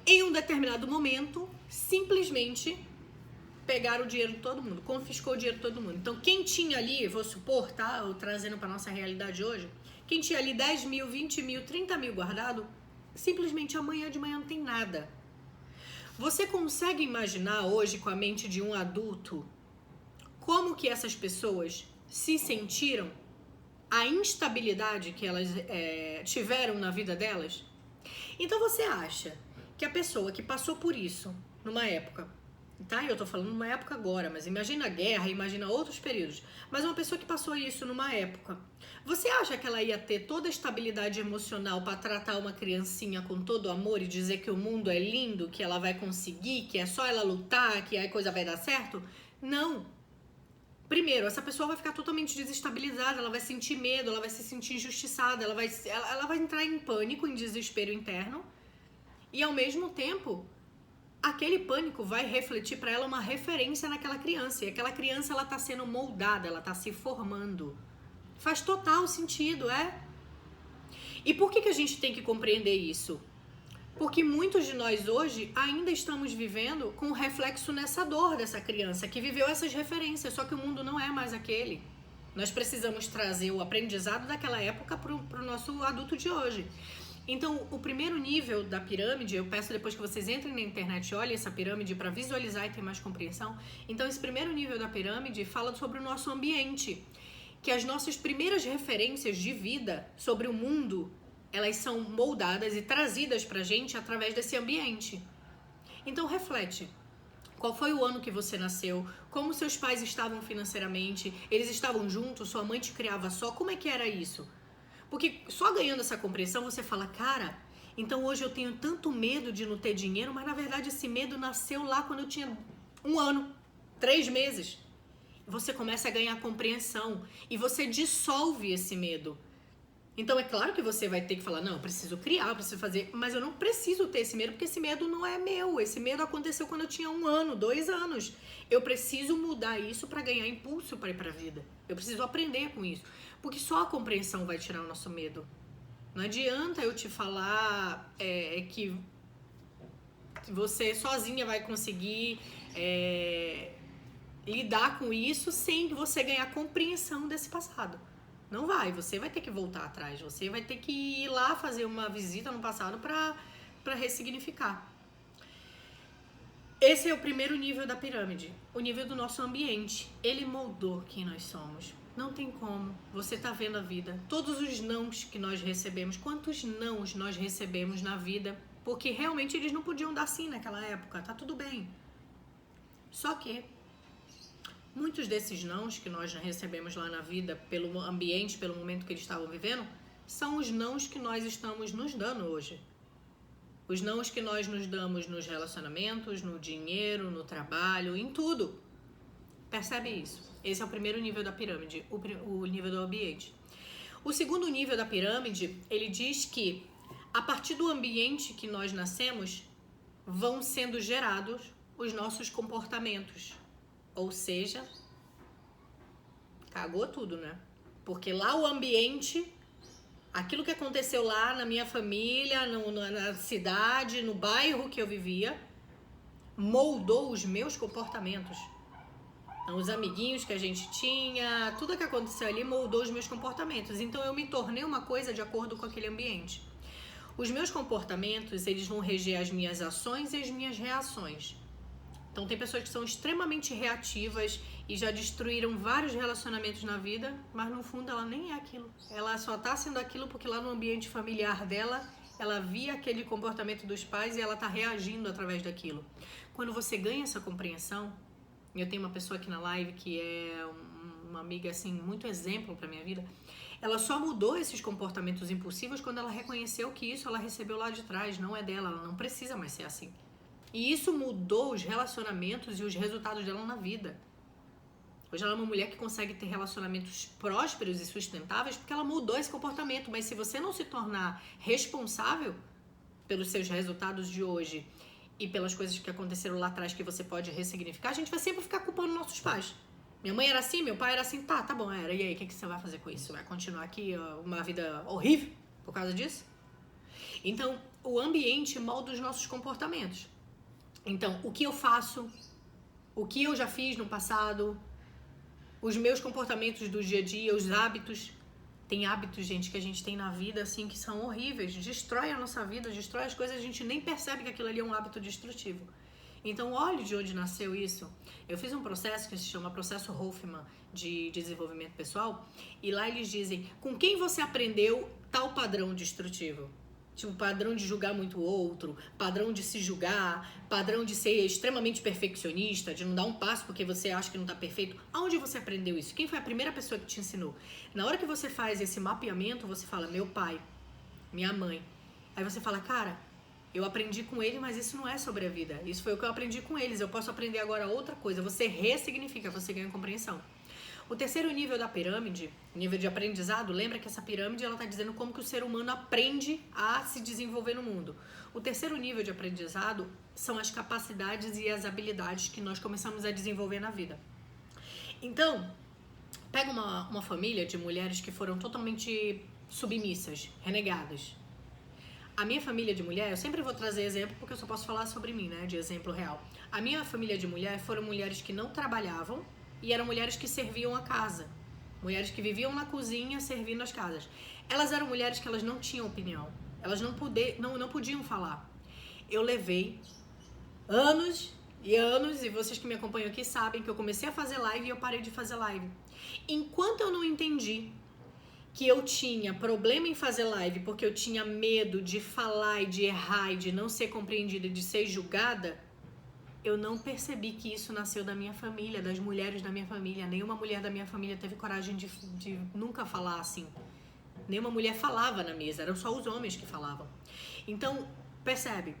Speaker 1: Em um determinado momento, simplesmente pegaram o dinheiro de todo mundo, confiscou o dinheiro de todo mundo. Então quem tinha ali, vou supor, tá, eu trazendo para nossa realidade hoje, quem tinha ali 10 mil, 20 mil, 30 mil guardado, simplesmente amanhã de manhã não tem nada. Você consegue imaginar hoje, com a mente de um adulto, como que essas pessoas se sentiram, a instabilidade que elas tiveram na vida delas? Então você acha que a pessoa que passou por isso numa época, tá? Eu tô falando numa época agora, mas imagina a guerra, imagina outros períodos. Mas uma pessoa que passou isso numa época, você acha que ela ia ter toda a estabilidade emocional para tratar uma criancinha com todo amor e dizer que o mundo é lindo, que ela vai conseguir, que é só ela lutar, que a coisa vai dar certo? Não. Primeiro, essa pessoa vai ficar totalmente desestabilizada, ela vai sentir medo, ela vai se sentir injustiçada, ela vai entrar em pânico, em desespero interno. E ao mesmo tempo, aquele pânico vai refletir para ela uma referência naquela criança. E aquela criança, ela tá sendo moldada, ela tá se formando. Faz total sentido, E por que a gente tem que compreender isso? Porque muitos de nós hoje ainda estamos vivendo com o reflexo nessa dor dessa criança que viveu essas referências, só que o mundo não é mais aquele. Nós precisamos trazer o aprendizado daquela época para o nosso adulto de hoje. Então, o primeiro nível da pirâmide, eu peço depois que vocês entrem na internet e olhem essa pirâmide para visualizar e ter mais compreensão. Então, esse primeiro nível da pirâmide fala sobre o nosso ambiente, que as nossas primeiras referências de vida sobre o mundo, elas são moldadas e trazidas pra gente através desse ambiente. Então reflete. Qual foi o ano que você nasceu? Como seus pais estavam financeiramente? Eles estavam juntos? Sua mãe te criava só? Como é que era isso? Porque só ganhando essa compreensão você fala, cara, então hoje eu tenho tanto medo de não ter dinheiro, mas na verdade esse medo nasceu lá quando eu tinha 1 ano, 3 meses. Você começa a ganhar compreensão e você dissolve esse medo. Então é claro que você vai ter que falar, não, eu preciso criar, eu preciso fazer, mas eu não preciso ter esse medo, porque esse medo não é meu, esse medo aconteceu quando eu tinha 1 ano, 2 anos. Eu preciso mudar isso para ganhar impulso para ir para a vida. Eu preciso aprender com isso, porque só a compreensão vai tirar o nosso medo. Não adianta eu te falar que você sozinha vai conseguir lidar com isso sem você ganhar compreensão desse passado. Não vai, você vai ter que voltar atrás, você vai ter que ir lá fazer uma visita no passado para ressignificar. Esse é o primeiro nível da pirâmide, o nível do nosso ambiente. Ele moldou quem nós somos. Não tem como, você tá vendo a vida. Todos os nãos que nós recebemos, quantos nãos nós recebemos na vida, porque realmente eles não podiam dar sim naquela época, tá tudo bem. Só que muitos desses nãos que nós recebemos lá na vida, pelo ambiente, pelo momento que eles estavam vivendo, são os nãos que nós estamos nos dando hoje. Os nãos que nós nos damos nos relacionamentos, no dinheiro, no trabalho, em tudo. Percebe isso? Esse é o primeiro nível da pirâmide, o nível do ambiente. O segundo nível da pirâmide, ele diz que a partir do ambiente que nós nascemos, vão sendo gerados os nossos comportamentos. Ou seja, cagou tudo, né? Porque lá o ambiente, aquilo que aconteceu lá na minha família, na cidade, no bairro que eu vivia, moldou os meus comportamentos. Então, os amiguinhos que a gente tinha, tudo que aconteceu ali moldou os meus comportamentos. Então, eu me tornei uma coisa de acordo com aquele ambiente. Os meus comportamentos, eles vão reger as minhas ações e as minhas reações. Então tem pessoas que são extremamente reativas e já destruíram vários relacionamentos na vida, mas no fundo ela nem é aquilo. Ela só tá sendo aquilo porque lá no ambiente familiar dela, ela via aquele comportamento dos pais e ela tá reagindo através daquilo. Quando você ganha essa compreensão, eu tenho uma pessoa aqui na live que é uma amiga assim, muito exemplo pra minha vida, ela só mudou esses comportamentos impulsivos quando ela reconheceu que isso ela recebeu lá de trás, não é dela, ela não precisa mais ser assim. E isso mudou os relacionamentos e os resultados dela na vida. Hoje ela é uma mulher que consegue ter relacionamentos prósperos e sustentáveis porque ela mudou esse comportamento. Mas se você não se tornar responsável pelos seus resultados de hoje e pelas coisas que aconteceram lá atrás que você pode ressignificar, a gente vai sempre ficar culpando nossos pais. Minha mãe era assim, meu pai era assim, tá bom, era. E aí, o que você vai fazer com isso? Vai continuar aqui uma vida horrível por causa disso? Então, o ambiente molda os nossos comportamentos. Então, o que eu faço, o que eu já fiz no passado, os meus comportamentos do dia a dia, os hábitos. Tem hábitos, gente, que a gente tem na vida, assim, que são horríveis. Destrói a nossa vida, destrói as coisas, a gente nem percebe que aquilo ali é um hábito destrutivo. Então, olhe de onde nasceu isso. Eu fiz um processo que se chama Processo Hoffman de Desenvolvimento Pessoal, e lá eles dizem, com quem você aprendeu tal padrão destrutivo? Tipo, padrão de julgar muito o outro, padrão de se julgar, padrão de ser extremamente perfeccionista, de não dar um passo porque você acha que não tá perfeito. Aonde você aprendeu isso? Quem foi a primeira pessoa que te ensinou? Na hora que você faz esse mapeamento, você fala, meu pai, minha mãe. Aí você fala, cara, eu aprendi com ele, mas isso não é sobre a vida. Isso foi o que eu aprendi com eles. Eu posso aprender agora outra coisa. Você ressignifica, você ganha compreensão. O terceiro nível da pirâmide, nível de aprendizado, lembra que essa pirâmide ela está dizendo como que o ser humano aprende a se desenvolver no mundo. O terceiro nível de aprendizado são as capacidades e as habilidades que nós começamos a desenvolver na vida. Então, pega uma família de mulheres que foram totalmente submissas, renegadas. A minha família de mulher, eu sempre vou trazer exemplo porque eu só posso falar sobre mim, né, de exemplo real. A minha família de mulher foram mulheres que não trabalhavam e eram mulheres que serviam a casa. Mulheres que viviam na cozinha servindo as casas. Elas eram mulheres que elas não tinham opinião. Elas não podiam falar. Eu levei anos e anos, e vocês que me acompanham aqui sabem que eu comecei a fazer live e eu parei de fazer live. Enquanto eu não entendi que eu tinha problema em fazer live porque eu tinha medo de falar e de errar e de não ser compreendida e de ser julgada, eu não percebi que isso nasceu da minha família, das mulheres da minha família. Nenhuma mulher da minha família teve coragem de nunca falar assim. Nenhuma mulher falava na mesa, eram só os homens que falavam. Então, percebe,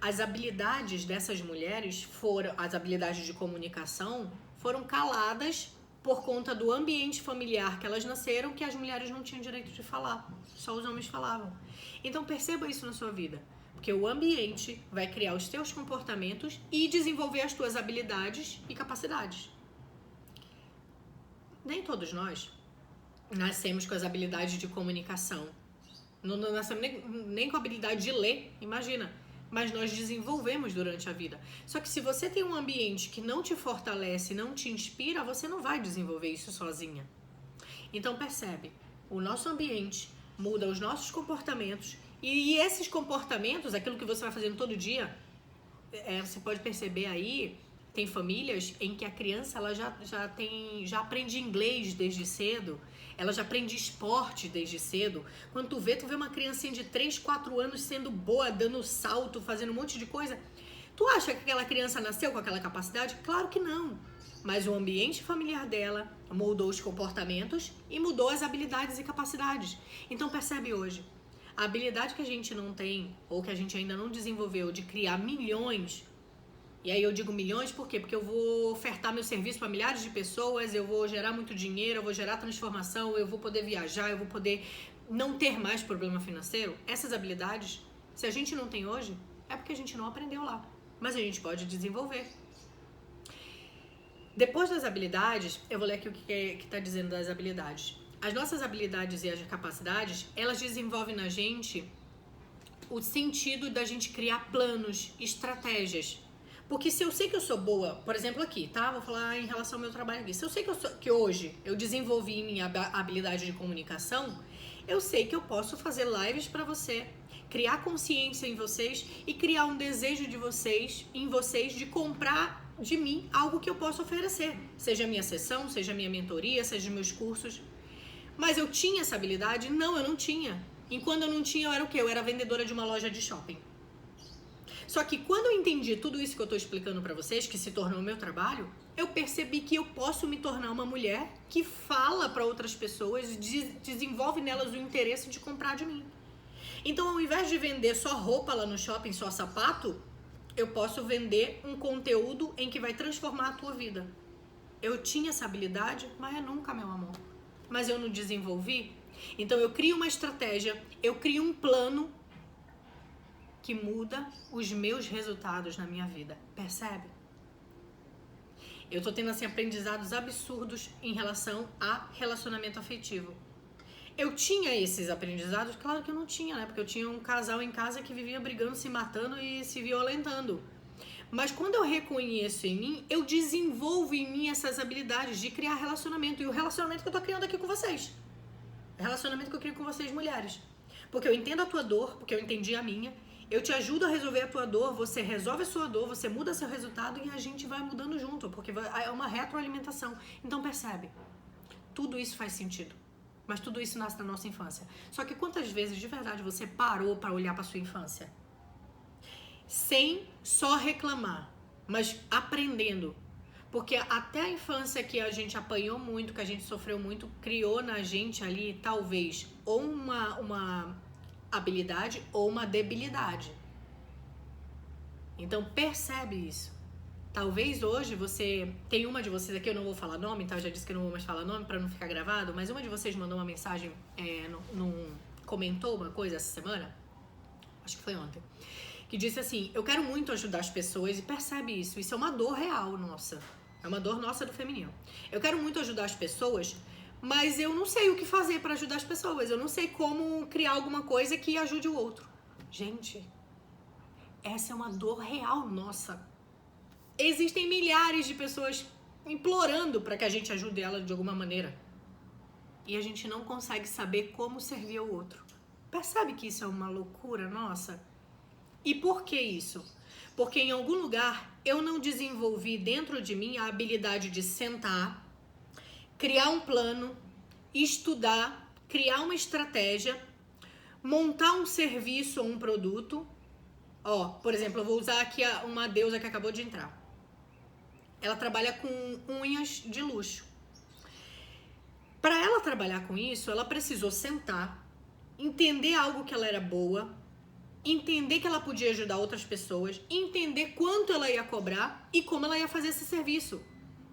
Speaker 1: as habilidades dessas mulheres as habilidades de comunicação foram caladas por conta do ambiente familiar que elas nasceram, que as mulheres não tinham direito de falar, só os homens falavam. Então perceba isso na sua vida, porque o ambiente vai criar os teus comportamentos e desenvolver as tuas habilidades e capacidades. Nem todos nós nascemos com as habilidades de comunicação, não nascemos nem com a habilidade de ler, imagina. Mas nós desenvolvemos durante a vida. Só que se você tem um ambiente que não te fortalece, não te inspira, você não vai desenvolver isso sozinha. Então percebe, o nosso ambiente muda os nossos comportamentos e esses comportamentos, aquilo que você vai fazendo todo dia, você pode perceber aí, tem famílias em que a criança ela já aprende inglês desde cedo, ela já aprende esporte desde cedo. Quando tu vê uma criancinha de 3, 4 anos sendo boa, dando salto, fazendo um monte de coisa. Tu acha que aquela criança nasceu com aquela capacidade? Claro que não. Mas o ambiente familiar dela moldou os comportamentos e mudou as habilidades e capacidades. Então percebe hoje, a habilidade que a gente não tem, ou que a gente ainda não desenvolveu, de criar milhões. E aí eu digo milhões por quê? Porque eu vou ofertar meu serviço para milhares de pessoas, eu vou gerar muito dinheiro, eu vou gerar transformação, eu vou poder viajar, eu vou poder não ter mais problema financeiro. Essas habilidades, se a gente não tem hoje, é porque a gente não aprendeu lá. Mas a gente pode desenvolver. Depois das habilidades, eu vou ler aqui o que está dizendo das habilidades. As nossas habilidades e as capacidades, elas desenvolvem na gente o sentido da gente criar planos, estratégias. Porque se eu sei que eu sou boa, por exemplo aqui, tá? Vou falar em relação ao meu trabalho aqui. Se eu sei que hoje eu desenvolvi minha habilidade de comunicação, eu sei que eu posso fazer lives para você, criar consciência em vocês e criar um desejo em vocês de comprar de mim algo que eu possa oferecer. Seja a minha sessão, seja a minha mentoria, seja os meus cursos. Mas eu tinha essa habilidade? Não, eu não tinha. E quando eu não tinha, eu era o quê? Eu era vendedora de uma loja de shopping. Só que quando eu entendi tudo isso que eu tô explicando pra vocês, que se tornou o meu trabalho, eu percebi que eu posso me tornar uma mulher que fala pra outras pessoas e desenvolve nelas o interesse de comprar de mim. Então, ao invés de vender só roupa lá no shopping, só sapato, eu posso vender um conteúdo em que vai transformar a tua vida. Eu tinha essa habilidade, mas eu nunca, meu amor. Mas eu não desenvolvi. Então, eu crio uma estratégia, eu crio um plano que muda os meus resultados na minha vida. Percebe? Eu tô tendo, assim, aprendizados absurdos em relação a relacionamento afetivo. Eu tinha esses aprendizados? Claro que eu não tinha, né? Porque eu tinha um casal em casa que vivia brigando, se matando e se violentando. Mas quando eu reconheço em mim, eu desenvolvo em mim essas habilidades de criar relacionamento. E o relacionamento que eu tô criando aqui com vocês. O relacionamento que eu crio com vocês, mulheres. Porque eu entendo a tua dor, porque eu entendi a minha. Eu te ajudo a resolver a tua dor, você resolve a sua dor, você muda seu resultado e a gente vai mudando junto. Porque é uma retroalimentação. Então percebe, tudo isso faz sentido. Mas tudo isso nasce da nossa infância. Só que quantas vezes, de verdade, você parou para olhar para sua infância? Sem só reclamar, mas aprendendo. Porque até a infância que a gente apanhou muito, que a gente sofreu muito, criou na gente ali, talvez, ou uma habilidade ou uma debilidade. Então percebe isso. Talvez hoje você, tem uma de vocês aqui, eu não vou falar nome, então eu já disse que eu não vou mais falar nome para não ficar gravado, mas uma de vocês mandou uma mensagem, comentou uma coisa essa semana, acho que foi ontem, que disse assim, eu quero muito ajudar as pessoas, e percebe isso é uma dor real nossa, é uma dor nossa do feminino. Eu quero muito ajudar as pessoas, mas eu não sei o que fazer para ajudar as pessoas, eu não sei como criar alguma coisa que ajude o outro. Gente, essa é uma dor real nossa. Existem milhares de pessoas implorando para que a gente ajude ela de alguma maneira. E a gente não consegue saber como servir ao outro. Percebe que isso é uma loucura nossa? E por que isso? Porque em algum lugar eu não desenvolvi dentro de mim a habilidade de sentar, criar um plano, estudar, criar uma estratégia, montar um serviço ou um produto. Por exemplo, eu vou usar aqui uma deusa que acabou de entrar. Ela trabalha com unhas de luxo. Para ela trabalhar com isso, ela precisou sentar, entender algo que ela era boa, entender que ela podia ajudar outras pessoas, entender quanto ela ia cobrar e como ela ia fazer esse serviço.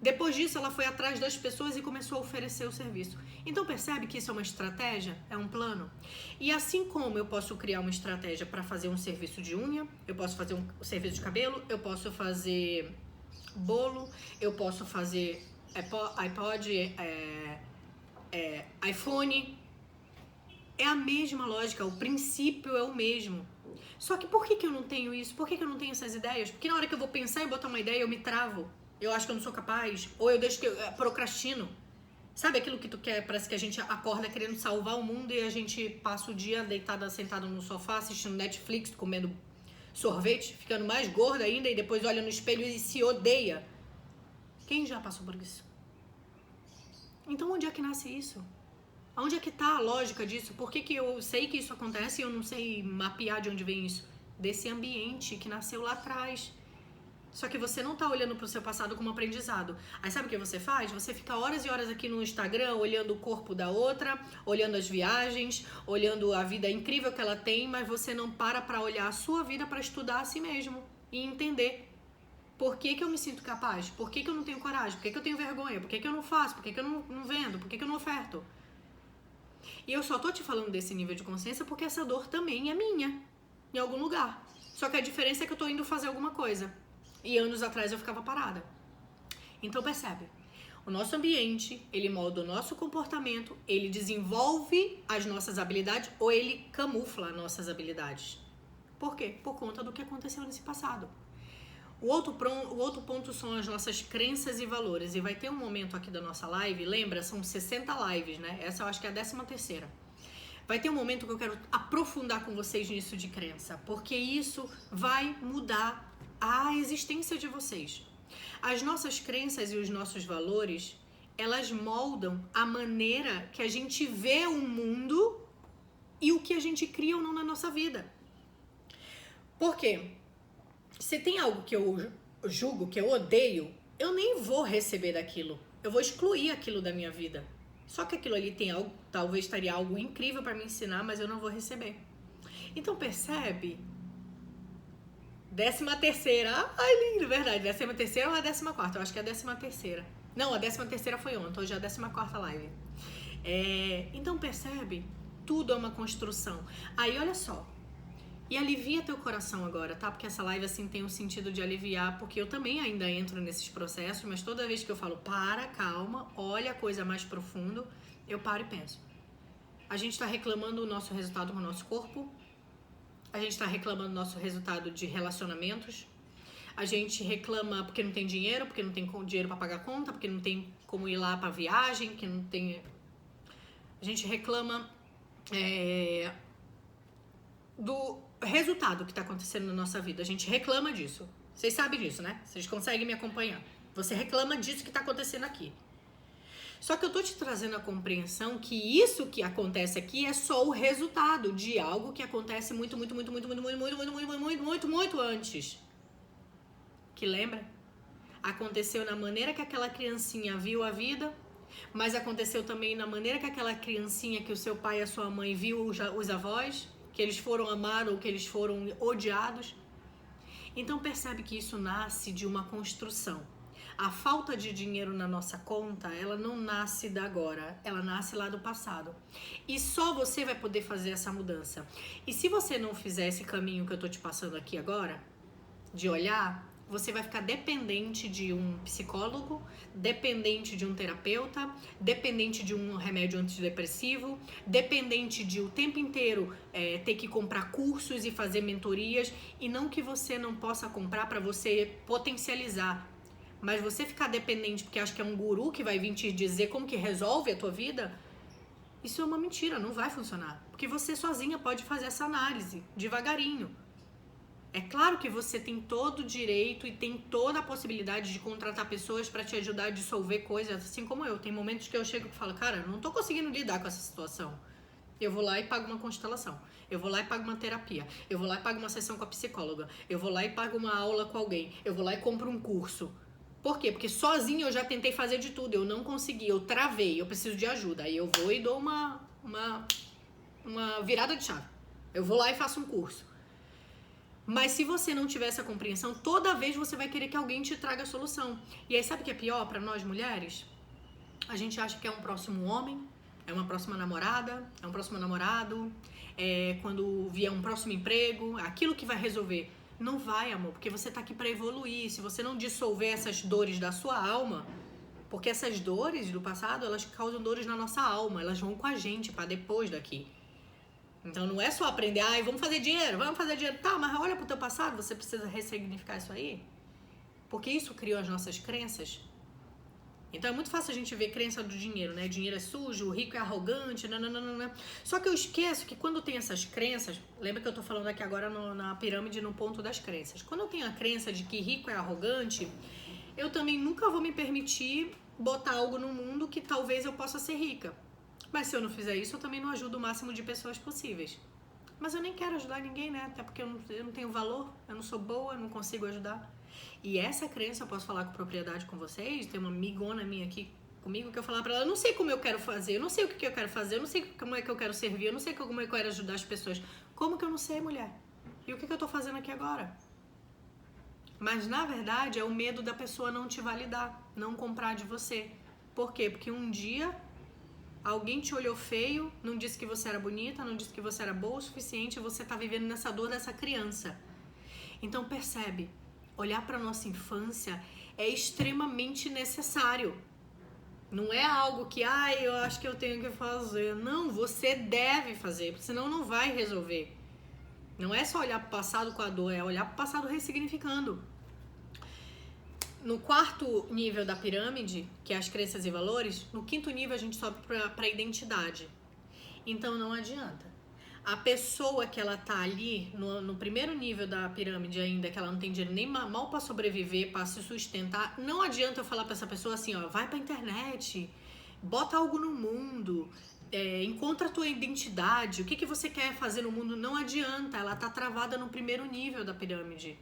Speaker 1: Depois disso, ela foi atrás das pessoas e começou a oferecer o serviço. Então percebe que isso é uma estratégia? É um plano? E assim como eu posso criar uma estratégia para fazer um serviço de unha, eu posso fazer um serviço de cabelo, eu posso fazer bolo, eu posso fazer iPod, iPhone. É a mesma lógica, o princípio é o mesmo. Só que por que eu não tenho isso? Por que eu não tenho essas ideias? Porque na hora que eu vou pensar em botar uma ideia, eu me travo. Eu acho que eu não sou capaz. Ou eu deixo que eu procrastino. Sabe aquilo que tu quer? Parece que a gente acorda querendo salvar o mundo e a gente passa o dia deitada, sentado no sofá, assistindo Netflix, comendo sorvete, ficando mais gorda ainda e depois olha no espelho e se odeia. Quem já passou por isso? Então onde é que nasce isso? Onde é que tá a lógica disso? Por que eu sei que isso acontece e eu não sei mapear de onde vem isso? Desse ambiente que nasceu lá atrás. Só que você não tá olhando pro seu passado como aprendizado. Aí sabe o que você faz? Você fica horas e horas aqui no Instagram olhando o corpo da outra, olhando as viagens, olhando a vida incrível que ela tem, mas você não para olhar a sua vida para estudar a si mesmo e entender por que eu me sinto capaz, por que eu não tenho coragem, por que eu tenho vergonha, por que eu não faço, por que eu não vendo, por que eu não oferto. E eu só tô te falando desse nível de consciência porque essa dor também é minha, em algum lugar. Só que a diferença é que eu tô indo fazer alguma coisa. E anos atrás eu ficava parada. Então percebe, o nosso ambiente, ele molda o nosso comportamento, ele desenvolve as nossas habilidades ou ele camufla as nossas habilidades. Por quê? Por conta do que aconteceu nesse passado. O outro ponto são as nossas crenças e valores. E vai ter um momento aqui da nossa live, lembra? São 60 lives, né? Essa eu acho que é a 13ª. Vai ter um momento que eu quero aprofundar com vocês nisso de crença, porque isso vai mudar a existência de vocês. As nossas crenças e os nossos valores, elas moldam a maneira que a gente vê o mundo e o que a gente cria ou não na nossa vida. Por quê? Se tem algo que eu julgo, que eu odeio, eu nem vou receber daquilo. Eu vou excluir aquilo da minha vida. Só que aquilo ali tem algo, talvez estaria algo incrível para me ensinar, mas eu não vou receber. Então percebe? 13ª, ai lindo, verdade, 13ª ou a 14ª? Eu acho que é a 13ª. Não, a 13ª foi ontem, hoje é a 14ª live. Então percebe? Tudo é uma construção. Aí olha só, E alivia teu coração agora, tá? Porque essa live, assim, tem um sentido de aliviar, porque eu também ainda entro nesses processos, mas toda vez que eu falo, para, calma, olha a coisa mais profundo, eu paro e penso. A gente tá reclamando o nosso resultado com o nosso corpo, a gente tá reclamando o nosso resultado de relacionamentos, a gente reclama porque não tem dinheiro, porque não tem dinheiro pra pagar conta, porque não tem como ir lá pra viagem, que não tem... A gente reclama do resultado que tá acontecendo na nossa vida. A gente reclama disso. Vocês sabem disso, né? Vocês conseguem me acompanhar. Você reclama disso que tá acontecendo aqui. Só que eu tô te trazendo a compreensão que isso que acontece aqui é só o resultado de algo que acontece muito antes. Que lembra? Aconteceu na maneira que aquela criancinha viu a vida, mas aconteceu também na maneira que aquela criancinha, que o seu pai e a sua mãe viu os avós, que eles foram amados ou que eles foram odiados. Então percebe que isso nasce de uma construção. A falta de dinheiro na nossa conta, ela não nasce da agora, ela nasce lá do passado. E só você vai poder fazer essa mudança. E se você não fizer esse caminho que eu tô te passando aqui agora, de olhar, você vai ficar dependente de um psicólogo, dependente de um terapeuta, dependente de um remédio antidepressivo, dependente de o tempo inteiro ter que comprar cursos e fazer mentorias, e não que você não possa comprar para você potencializar, mas você ficar dependente porque acha que é um guru que vai vir te dizer como que resolve a tua vida, isso é uma mentira, não vai funcionar, porque você sozinha pode fazer essa análise, devagarinho. É claro que você tem todo o direito e tem toda a possibilidade de contratar pessoas para te ajudar a dissolver coisas, assim como eu. Tem momentos que eu chego e falo, cara, não tô conseguindo lidar com essa situação. Eu vou lá e pago uma constelação. Eu vou lá e pago uma terapia. Eu vou lá e pago uma sessão com a psicóloga. Eu vou lá e pago uma aula com alguém. Eu vou lá e compro um curso. Por quê? Porque sozinho eu já tentei fazer de tudo. Eu não consegui, eu travei, eu preciso de ajuda. Aí eu vou e dou uma virada de chave. Eu vou lá e faço um curso. Mas se você não tiver essa compreensão, toda vez você vai querer que alguém te traga a solução. E aí sabe o que é pior para nós mulheres? A gente acha que é um próximo homem, é uma próxima namorada, é um próximo namorado, quando vier um próximo emprego, aquilo que vai resolver. Não vai, amor, porque você tá aqui para evoluir. Se você não dissolver essas dores da sua alma, porque essas dores do passado, elas causam dores na nossa alma, elas vão com a gente para depois daqui. Então não é só aprender, vamos fazer dinheiro, tá, mas olha pro teu passado, você precisa ressignificar isso aí, porque isso criou as nossas crenças. Então é muito fácil a gente ver crença do dinheiro, né? Dinheiro é sujo, o rico é arrogante, nananana. Só que eu esqueço que quando tem essas crenças, lembra que eu tô falando aqui agora na pirâmide, no ponto das crenças. Quando eu tenho a crença de que rico é arrogante, eu também nunca vou me permitir botar algo no mundo que talvez eu possa ser rica. Mas se eu não fizer isso, eu também não ajudo o máximo de pessoas possíveis. Mas eu nem quero ajudar ninguém, né? Até porque eu não tenho valor, eu não sou boa, eu não consigo ajudar. E essa crença, eu posso falar com propriedade com vocês, tem uma amigona minha aqui comigo que eu falar pra ela, eu não sei como eu quero fazer, eu não sei o que eu quero fazer, eu não sei como é que eu quero servir, eu não sei como é que eu quero ajudar as pessoas. Como que eu não sei, mulher? E o que eu tô fazendo aqui agora? Mas, na verdade, é o medo da pessoa não te validar, não comprar de você. Por quê? Porque um dia alguém te olhou feio, não disse que você era bonita, não disse que você era boa o suficiente, e você tá vivendo nessa dor dessa criança. Então percebe, olhar para nossa infância é extremamente necessário. Não é algo que, eu acho que eu tenho que fazer. Não, você deve fazer, porque senão não vai resolver. Não é só olhar para o passado com a dor, é olhar para o passado ressignificando. No quarto nível da pirâmide, que é as crenças e valores, no quinto nível a gente sobe para a identidade. Então não adianta. A pessoa que ela tá ali, no primeiro nível da pirâmide ainda, que ela não tem dinheiro nem mal para sobreviver, para se sustentar, não adianta eu falar para essa pessoa assim, vai pra internet, bota algo no mundo, encontra a tua identidade, o que você quer fazer no mundo, não adianta, ela tá travada no primeiro nível da pirâmide.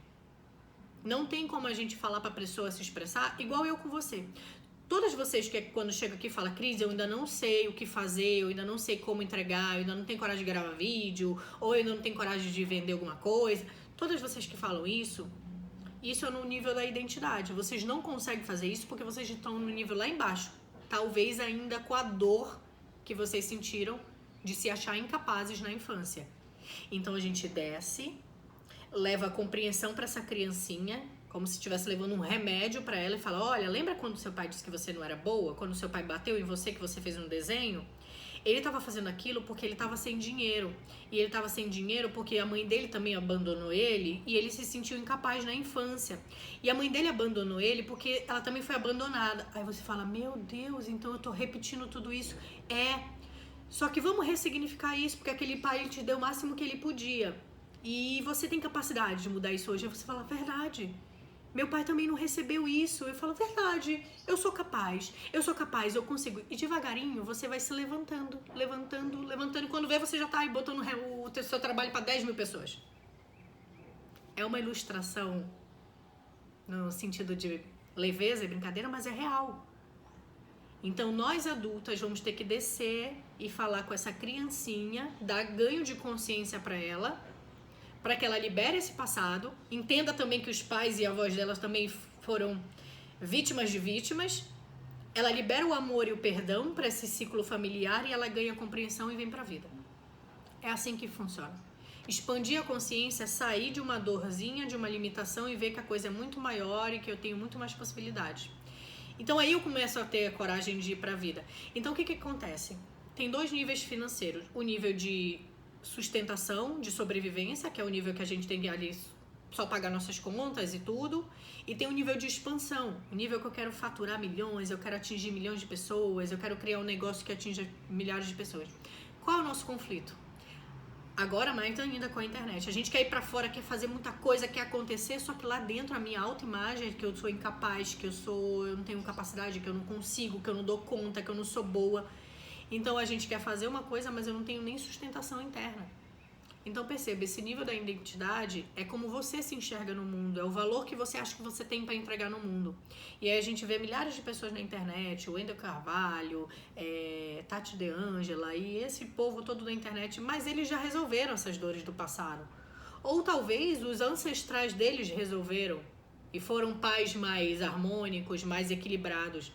Speaker 1: Não tem como a gente falar pra pessoa se expressar igual eu com você. Todas vocês que quando chega aqui e fala, Cris, eu ainda não sei o que fazer, eu ainda não sei como entregar, eu ainda não tenho coragem de gravar vídeo, ou eu ainda não tenho coragem de vender alguma coisa. Todas vocês que falam isso é no nível da identidade. Vocês não conseguem fazer isso porque vocês estão no nível lá embaixo. Talvez ainda com a dor que vocês sentiram de se achar incapazes na infância. Então a gente desce, leva a compreensão para essa criancinha, como se estivesse levando um remédio para ela e fala: olha, lembra quando seu pai disse que você não era boa? Quando seu pai bateu em você, que você fez um desenho? Ele estava fazendo aquilo porque ele estava sem dinheiro. E ele estava sem dinheiro porque a mãe dele também abandonou ele e ele se sentiu incapaz na infância. E a mãe dele abandonou ele porque ela também foi abandonada. Aí você fala: meu Deus, então eu tô repetindo tudo isso. Só que vamos ressignificar isso, porque aquele pai ele te deu o máximo que ele podia. E você tem capacidade de mudar isso hoje. Aí você fala: verdade. Meu pai também não recebeu isso. Eu falo: verdade, eu sou capaz, eu consigo. E devagarinho você vai se levantando. Quando vê, você já tá aí botando o seu trabalho para 10 mil pessoas. É uma ilustração no sentido de leveza e brincadeira, mas é real. Então nós adultas vamos ter que descer e falar com essa criancinha, dar ganho de consciência para ela, para que ela libere esse passado, entenda também que os pais e avós delas também foram vítimas de vítimas, ela libera o amor e o perdão para esse ciclo familiar e ela ganha compreensão e vem para a vida. É assim que funciona. Expandir a consciência, sair de uma dorzinha, de uma limitação e ver que a coisa é muito maior e que eu tenho muito mais possibilidades. Então aí eu começo a ter a coragem de ir para a vida. Então o que acontece? Tem 2 níveis financeiros. O nível de sustentação, de sobrevivência, que é o nível que a gente tem que ali só pagar nossas contas e tudo, e tem o nível de expansão, o nível que eu quero faturar milhões, eu quero atingir milhões de pessoas, eu quero criar um negócio que atinja milhares de pessoas. Qual é o nosso conflito? Agora mais ainda com a internet. A gente quer ir pra fora, quer fazer muita coisa, quer acontecer, só que lá dentro a minha autoimagem é que eu sou incapaz, que eu não tenho capacidade, que eu não consigo, que eu não dou conta, que eu não sou boa. Então a gente quer fazer uma coisa, mas eu não tenho nem sustentação interna. Então perceba, esse nível da identidade é como você se enxerga no mundo, é o valor que você acha que você tem para entregar no mundo. E aí a gente vê milhares de pessoas na internet, o Wendel Carvalho, Tati De Angela e esse povo todo da internet, mas eles já resolveram essas dores do passado. Ou talvez os ancestrais deles resolveram e foram pais mais harmônicos, mais equilibrados.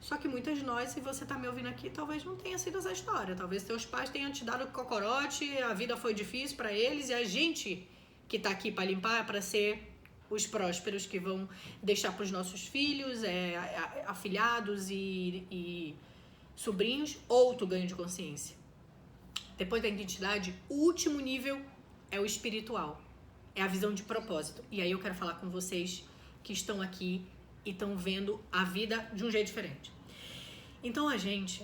Speaker 1: Só que muitas de nós, se você tá me ouvindo aqui, talvez não tenha sido essa história. Talvez seus pais tenham te dado cocorote, a vida foi difícil para eles e a gente que tá aqui para limpar é para ser os prósperos que vão deixar para os nossos filhos, afilhados e sobrinhos, outro ganho de consciência. Depois da identidade, o último nível é o espiritual, é a visão de propósito. E aí eu quero falar com vocês que estão aqui e estão vendo a vida de um jeito diferente. Então a gente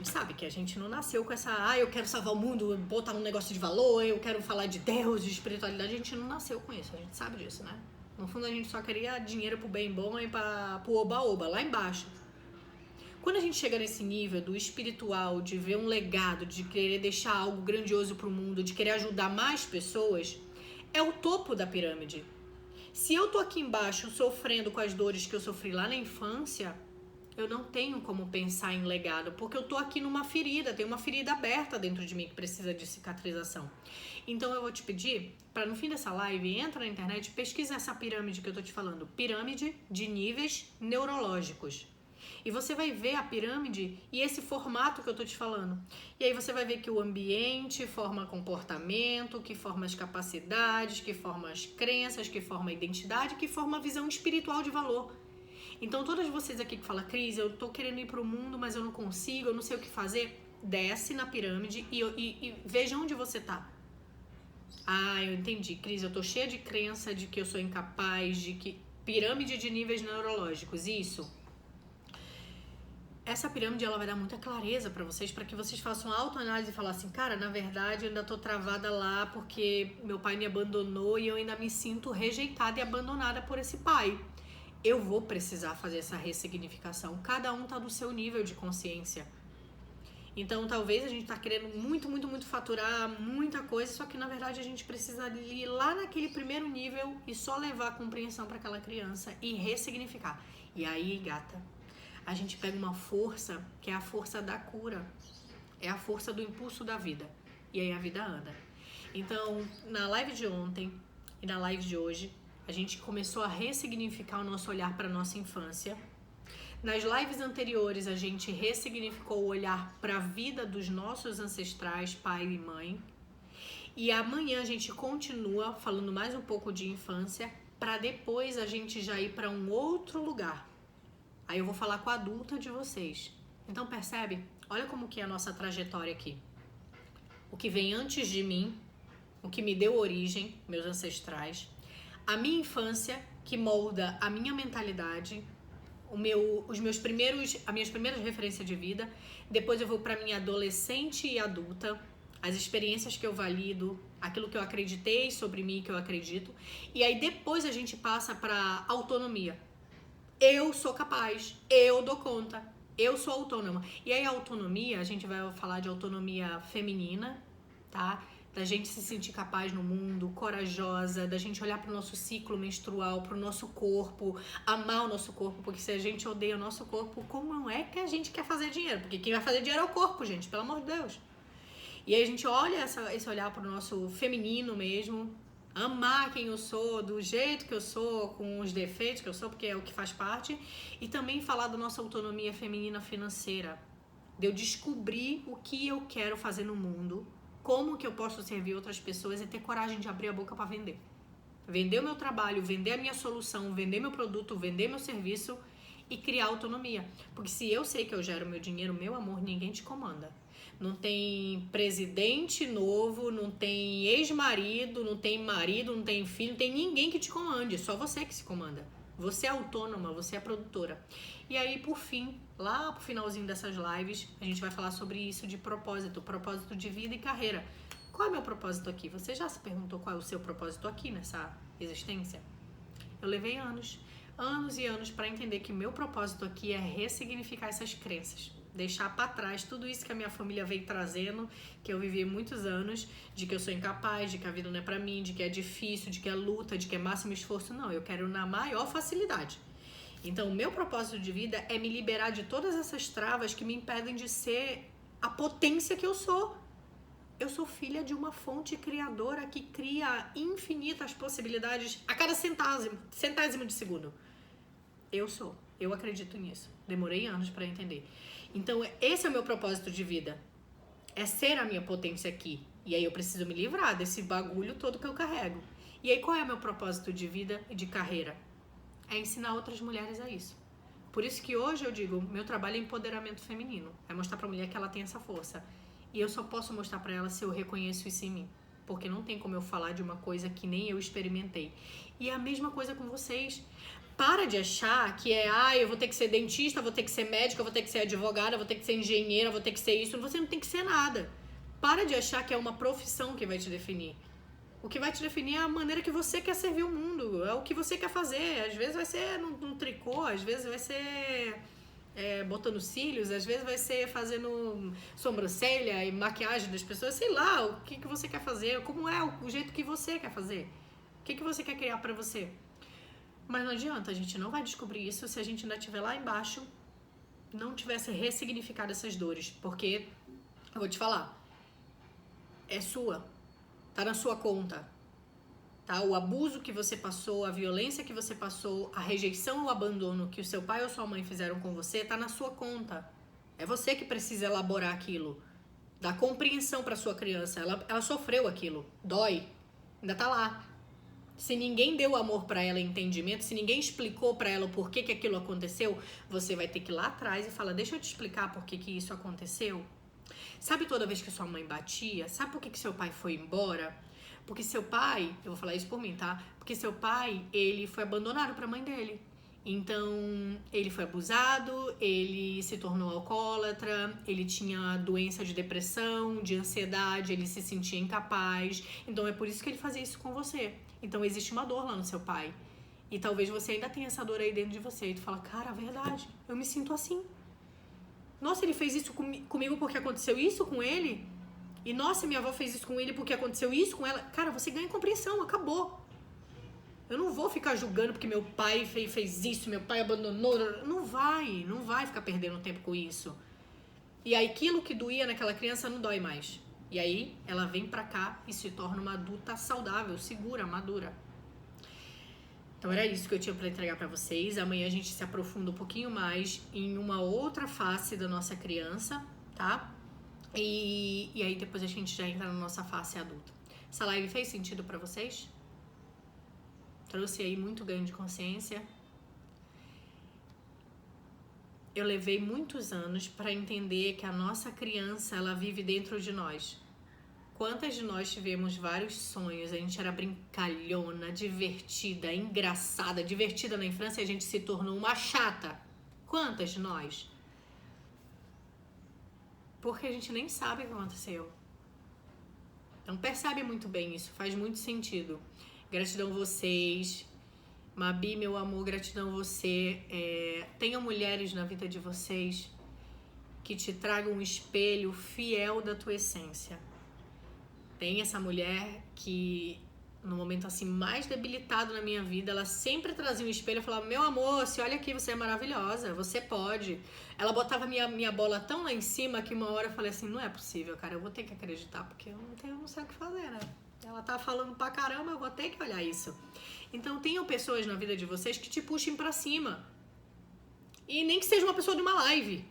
Speaker 1: sabe que a gente não nasceu com essa, eu quero salvar o mundo, botar um negócio de valor, eu quero falar de Deus, de espiritualidade. A gente não nasceu com isso, a gente sabe disso, né? No fundo a gente só queria dinheiro pro bem bom e pro oba-oba, lá embaixo. Quando a gente chega nesse nível do espiritual, de ver um legado, de querer deixar algo grandioso pro mundo, de querer ajudar mais pessoas, é o topo da pirâmide. Se eu tô aqui embaixo sofrendo com as dores que eu sofri lá na infância, eu não tenho como pensar em legado, porque eu tô aqui numa ferida, tem uma ferida aberta dentro de mim que precisa de cicatrização. Então eu vou te pedir, para no fim dessa live, entra na internet e pesquisa essa pirâmide que eu tô te falando, pirâmide de níveis neurológicos. E você vai ver a pirâmide e esse formato que eu tô te falando. E aí você vai ver que o ambiente forma comportamento, que forma as capacidades, que forma as crenças, que forma a identidade, que forma a visão espiritual de valor. Então todas vocês aqui que falam: Cris, eu tô querendo ir pro mundo, mas eu não consigo, eu não sei o que fazer, desce na pirâmide e veja onde você tá. Eu entendi, Cris, eu tô cheia de crença de que eu sou incapaz, de que... Pirâmide de níveis neurológicos, isso. Essa pirâmide ela vai dar muita clareza para que vocês façam autoanálise e falar assim: cara, na verdade eu ainda tô travada lá porque meu pai me abandonou e eu ainda me sinto rejeitada e abandonada por esse pai. Eu vou precisar fazer essa ressignificação. Cada um tá do seu nível de consciência. Então talvez a gente tá querendo muito faturar muita coisa, só que na verdade a gente precisa ir lá naquele primeiro nível e só levar a compreensão para aquela criança e ressignificar. E aí, gata, a gente pega uma força que é a força da cura, é a força do impulso da vida, e aí a vida anda. Então, na live de ontem e na live de hoje, a gente começou a ressignificar o nosso olhar para a nossa infância. Nas lives anteriores, a gente ressignificou o olhar para a vida dos nossos ancestrais, pai e mãe. E amanhã a gente continua falando mais um pouco de infância, para depois a gente já ir para um outro lugar. Aí eu vou falar com a adulta de vocês. Então percebe? Olha como que é a nossa trajetória aqui. O que vem antes de mim, o que me deu origem, meus ancestrais, a minha infância, que molda a minha mentalidade, as minhas primeiras referências de vida. Depois eu vou para minha adolescente e adulta, as experiências que eu valido, aquilo que eu acreditei sobre mim, que eu acredito. E aí depois a gente passa para autonomia. Eu sou capaz, eu dou conta, eu sou autônoma. E aí a autonomia, a gente vai falar de autonomia feminina, tá? Da gente se sentir capaz no mundo, corajosa, da gente olhar para o nosso ciclo menstrual, para o nosso corpo, amar o nosso corpo, porque se a gente odeia o nosso corpo, como é que a gente quer fazer dinheiro? Porque quem vai fazer dinheiro é o corpo, gente, pelo amor de Deus. E aí a gente olha esse olhar para o nosso feminino mesmo, amar quem eu sou, do jeito que eu sou, com os defeitos que eu sou, porque é o que faz parte, e também falar da nossa autonomia feminina financeira, de eu descobrir o que eu quero fazer no mundo, como que eu posso servir outras pessoas e ter coragem de abrir a boca para vender. Vender o meu trabalho, vender a minha solução, vender meu produto, vender meu serviço e criar autonomia. Porque se eu sei que eu gero meu dinheiro, meu amor, ninguém te comanda. Não tem presidente novo, não tem ex-marido, não tem marido, não tem filho, não tem ninguém que te comande, só você que se comanda. Você é autônoma, você é produtora. E aí, por fim, lá pro finalzinho dessas lives, a gente vai falar sobre isso de propósito de vida e carreira. Qual é o meu propósito aqui? Você já se perguntou qual é o seu propósito aqui nessa existência? Eu levei anos e anos para entender que meu propósito aqui é ressignificar essas crenças. Deixar para trás tudo isso que a minha família veio trazendo, que eu vivi muitos anos, de que eu sou incapaz, de que a vida não é para mim, de que é difícil, de que é luta, de que é máximo esforço. Não, eu quero na maior facilidade. Então, o meu propósito de vida é me liberar de todas essas travas que me impedem de ser a potência que eu sou. Eu sou filha de uma fonte criadora que cria infinitas possibilidades a cada centésimo de segundo. Eu acredito nisso. Demorei anos para entender. Então, esse é o meu propósito de vida. É ser a minha potência aqui. E aí eu preciso me livrar desse bagulho todo que eu carrego. E aí qual é o meu propósito de vida e de carreira? É ensinar outras mulheres a isso. Por isso que hoje eu digo, meu trabalho é empoderamento feminino. É mostrar pra mulher que ela tem essa força. E eu só posso mostrar pra ela se eu reconheço isso em mim. Porque não tem como eu falar de uma coisa que nem eu experimentei. E é a mesma coisa com vocês. Para de achar que eu vou ter que ser dentista, vou ter que ser médica, vou ter que ser advogada, vou ter que ser engenheira, vou ter que ser isso. Você não tem que ser nada. Para de achar que é uma profissão que vai te definir. O que vai te definir é a maneira que você quer servir o mundo. É o que você quer fazer. Às vezes vai ser num tricô, às vezes vai ser botando cílios, às vezes vai ser fazendo sobrancelha e maquiagem das pessoas. Sei lá, o que você quer fazer, como é o jeito que você quer fazer. O que você quer criar pra você. Mas não adianta, a gente não vai descobrir isso se a gente ainda estiver lá embaixo, não tivesse ressignificado essas dores. Porque, eu vou te falar, é sua, tá na sua conta. Tá? O abuso que você passou, a violência que você passou, a rejeição ou o abandono que o seu pai ou sua mãe fizeram com você, tá na sua conta. É você que precisa elaborar aquilo. Dar compreensão pra sua criança. Ela sofreu aquilo. Dói. Ainda tá lá. Se ninguém deu amor pra ela, entendimento, se ninguém explicou pra ela o porquê que aquilo aconteceu, você vai ter que ir lá atrás e falar, deixa eu te explicar por que isso aconteceu. Sabe toda vez que sua mãe batia? Sabe por que seu pai foi embora? Porque seu pai, eu vou falar isso por mim, tá? Porque seu pai, ele foi abandonado pra mãe dele. Então, ele foi abusado, ele se tornou alcoólatra, ele tinha doença de depressão, de ansiedade, ele se sentia incapaz. Então, é por isso que ele fazia isso com você. Então, existe uma dor lá no seu pai. E talvez você ainda tenha essa dor aí dentro de você. E tu fala, cara, a verdade, eu me sinto assim. Nossa, ele fez isso comigo porque aconteceu isso com ele? E nossa, minha avó fez isso com ele porque aconteceu isso com ela. Cara, você ganha compreensão, acabou. Eu não vou ficar julgando porque meu pai fez isso, meu pai abandonou. Não vai ficar perdendo tempo com isso. E aí aquilo que doía naquela criança não dói mais. E aí ela vem pra cá e se torna uma adulta saudável, segura, madura. Então era isso que eu tinha pra entregar pra vocês. Amanhã a gente se aprofunda um pouquinho mais em uma outra face da nossa criança, tá? E aí depois a gente já entra na nossa fase adulta. Essa live fez sentido pra vocês? Trouxe aí muito ganho de consciência? Eu levei muitos anos para entender que a nossa criança, ela vive dentro de nós. Quantas de nós tivemos vários sonhos? A gente era brincalhona, divertida, engraçada, divertida na infância e a gente se tornou uma chata. Quantas de nós? Porque a gente nem sabe o que aconteceu. Então percebe muito bem isso, faz muito sentido. Gratidão vocês. Mabi, meu amor, gratidão você. Tenham mulheres na vida de vocês que te tragam um espelho fiel da tua essência. Tem essa mulher que, no momento assim mais debilitado na minha vida, ela sempre trazia um espelho e falava: meu amor, se olha aqui, você é maravilhosa, você pode. Ela botava minha bola tão lá em cima que uma hora eu falei assim: não é possível, cara, eu vou ter que acreditar, porque eu não sei o que fazer, né? Ela tá falando pra caramba, eu vou ter que olhar isso. Então tenham pessoas na vida de vocês que te puxem pra cima. E nem que seja uma pessoa de uma live,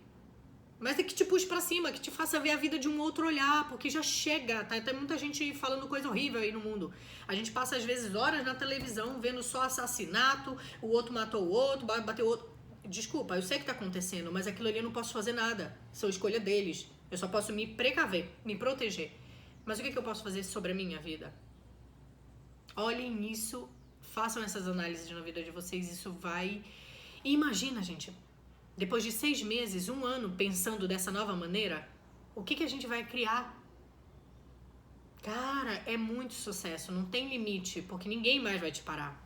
Speaker 1: mas é que te puxe pra cima, que te faça ver a vida de um outro olhar, porque já chega, tá? Tem muita gente falando coisa horrível aí no mundo. A gente passa às vezes horas na televisão vendo só assassinato, o outro matou o outro, bateu o outro. Desculpa, eu sei que tá acontecendo, mas aquilo ali eu não posso fazer nada. São escolha deles. Eu só posso me precaver, me proteger. Mas o que eu posso fazer sobre a minha vida? Olhem nisso, façam essas análises na vida de vocês, isso vai... E imagina, gente, depois de 6 meses, 1 ano pensando dessa nova maneira, o que a gente vai criar? Cara, é muito sucesso, não tem limite, porque ninguém mais vai te parar.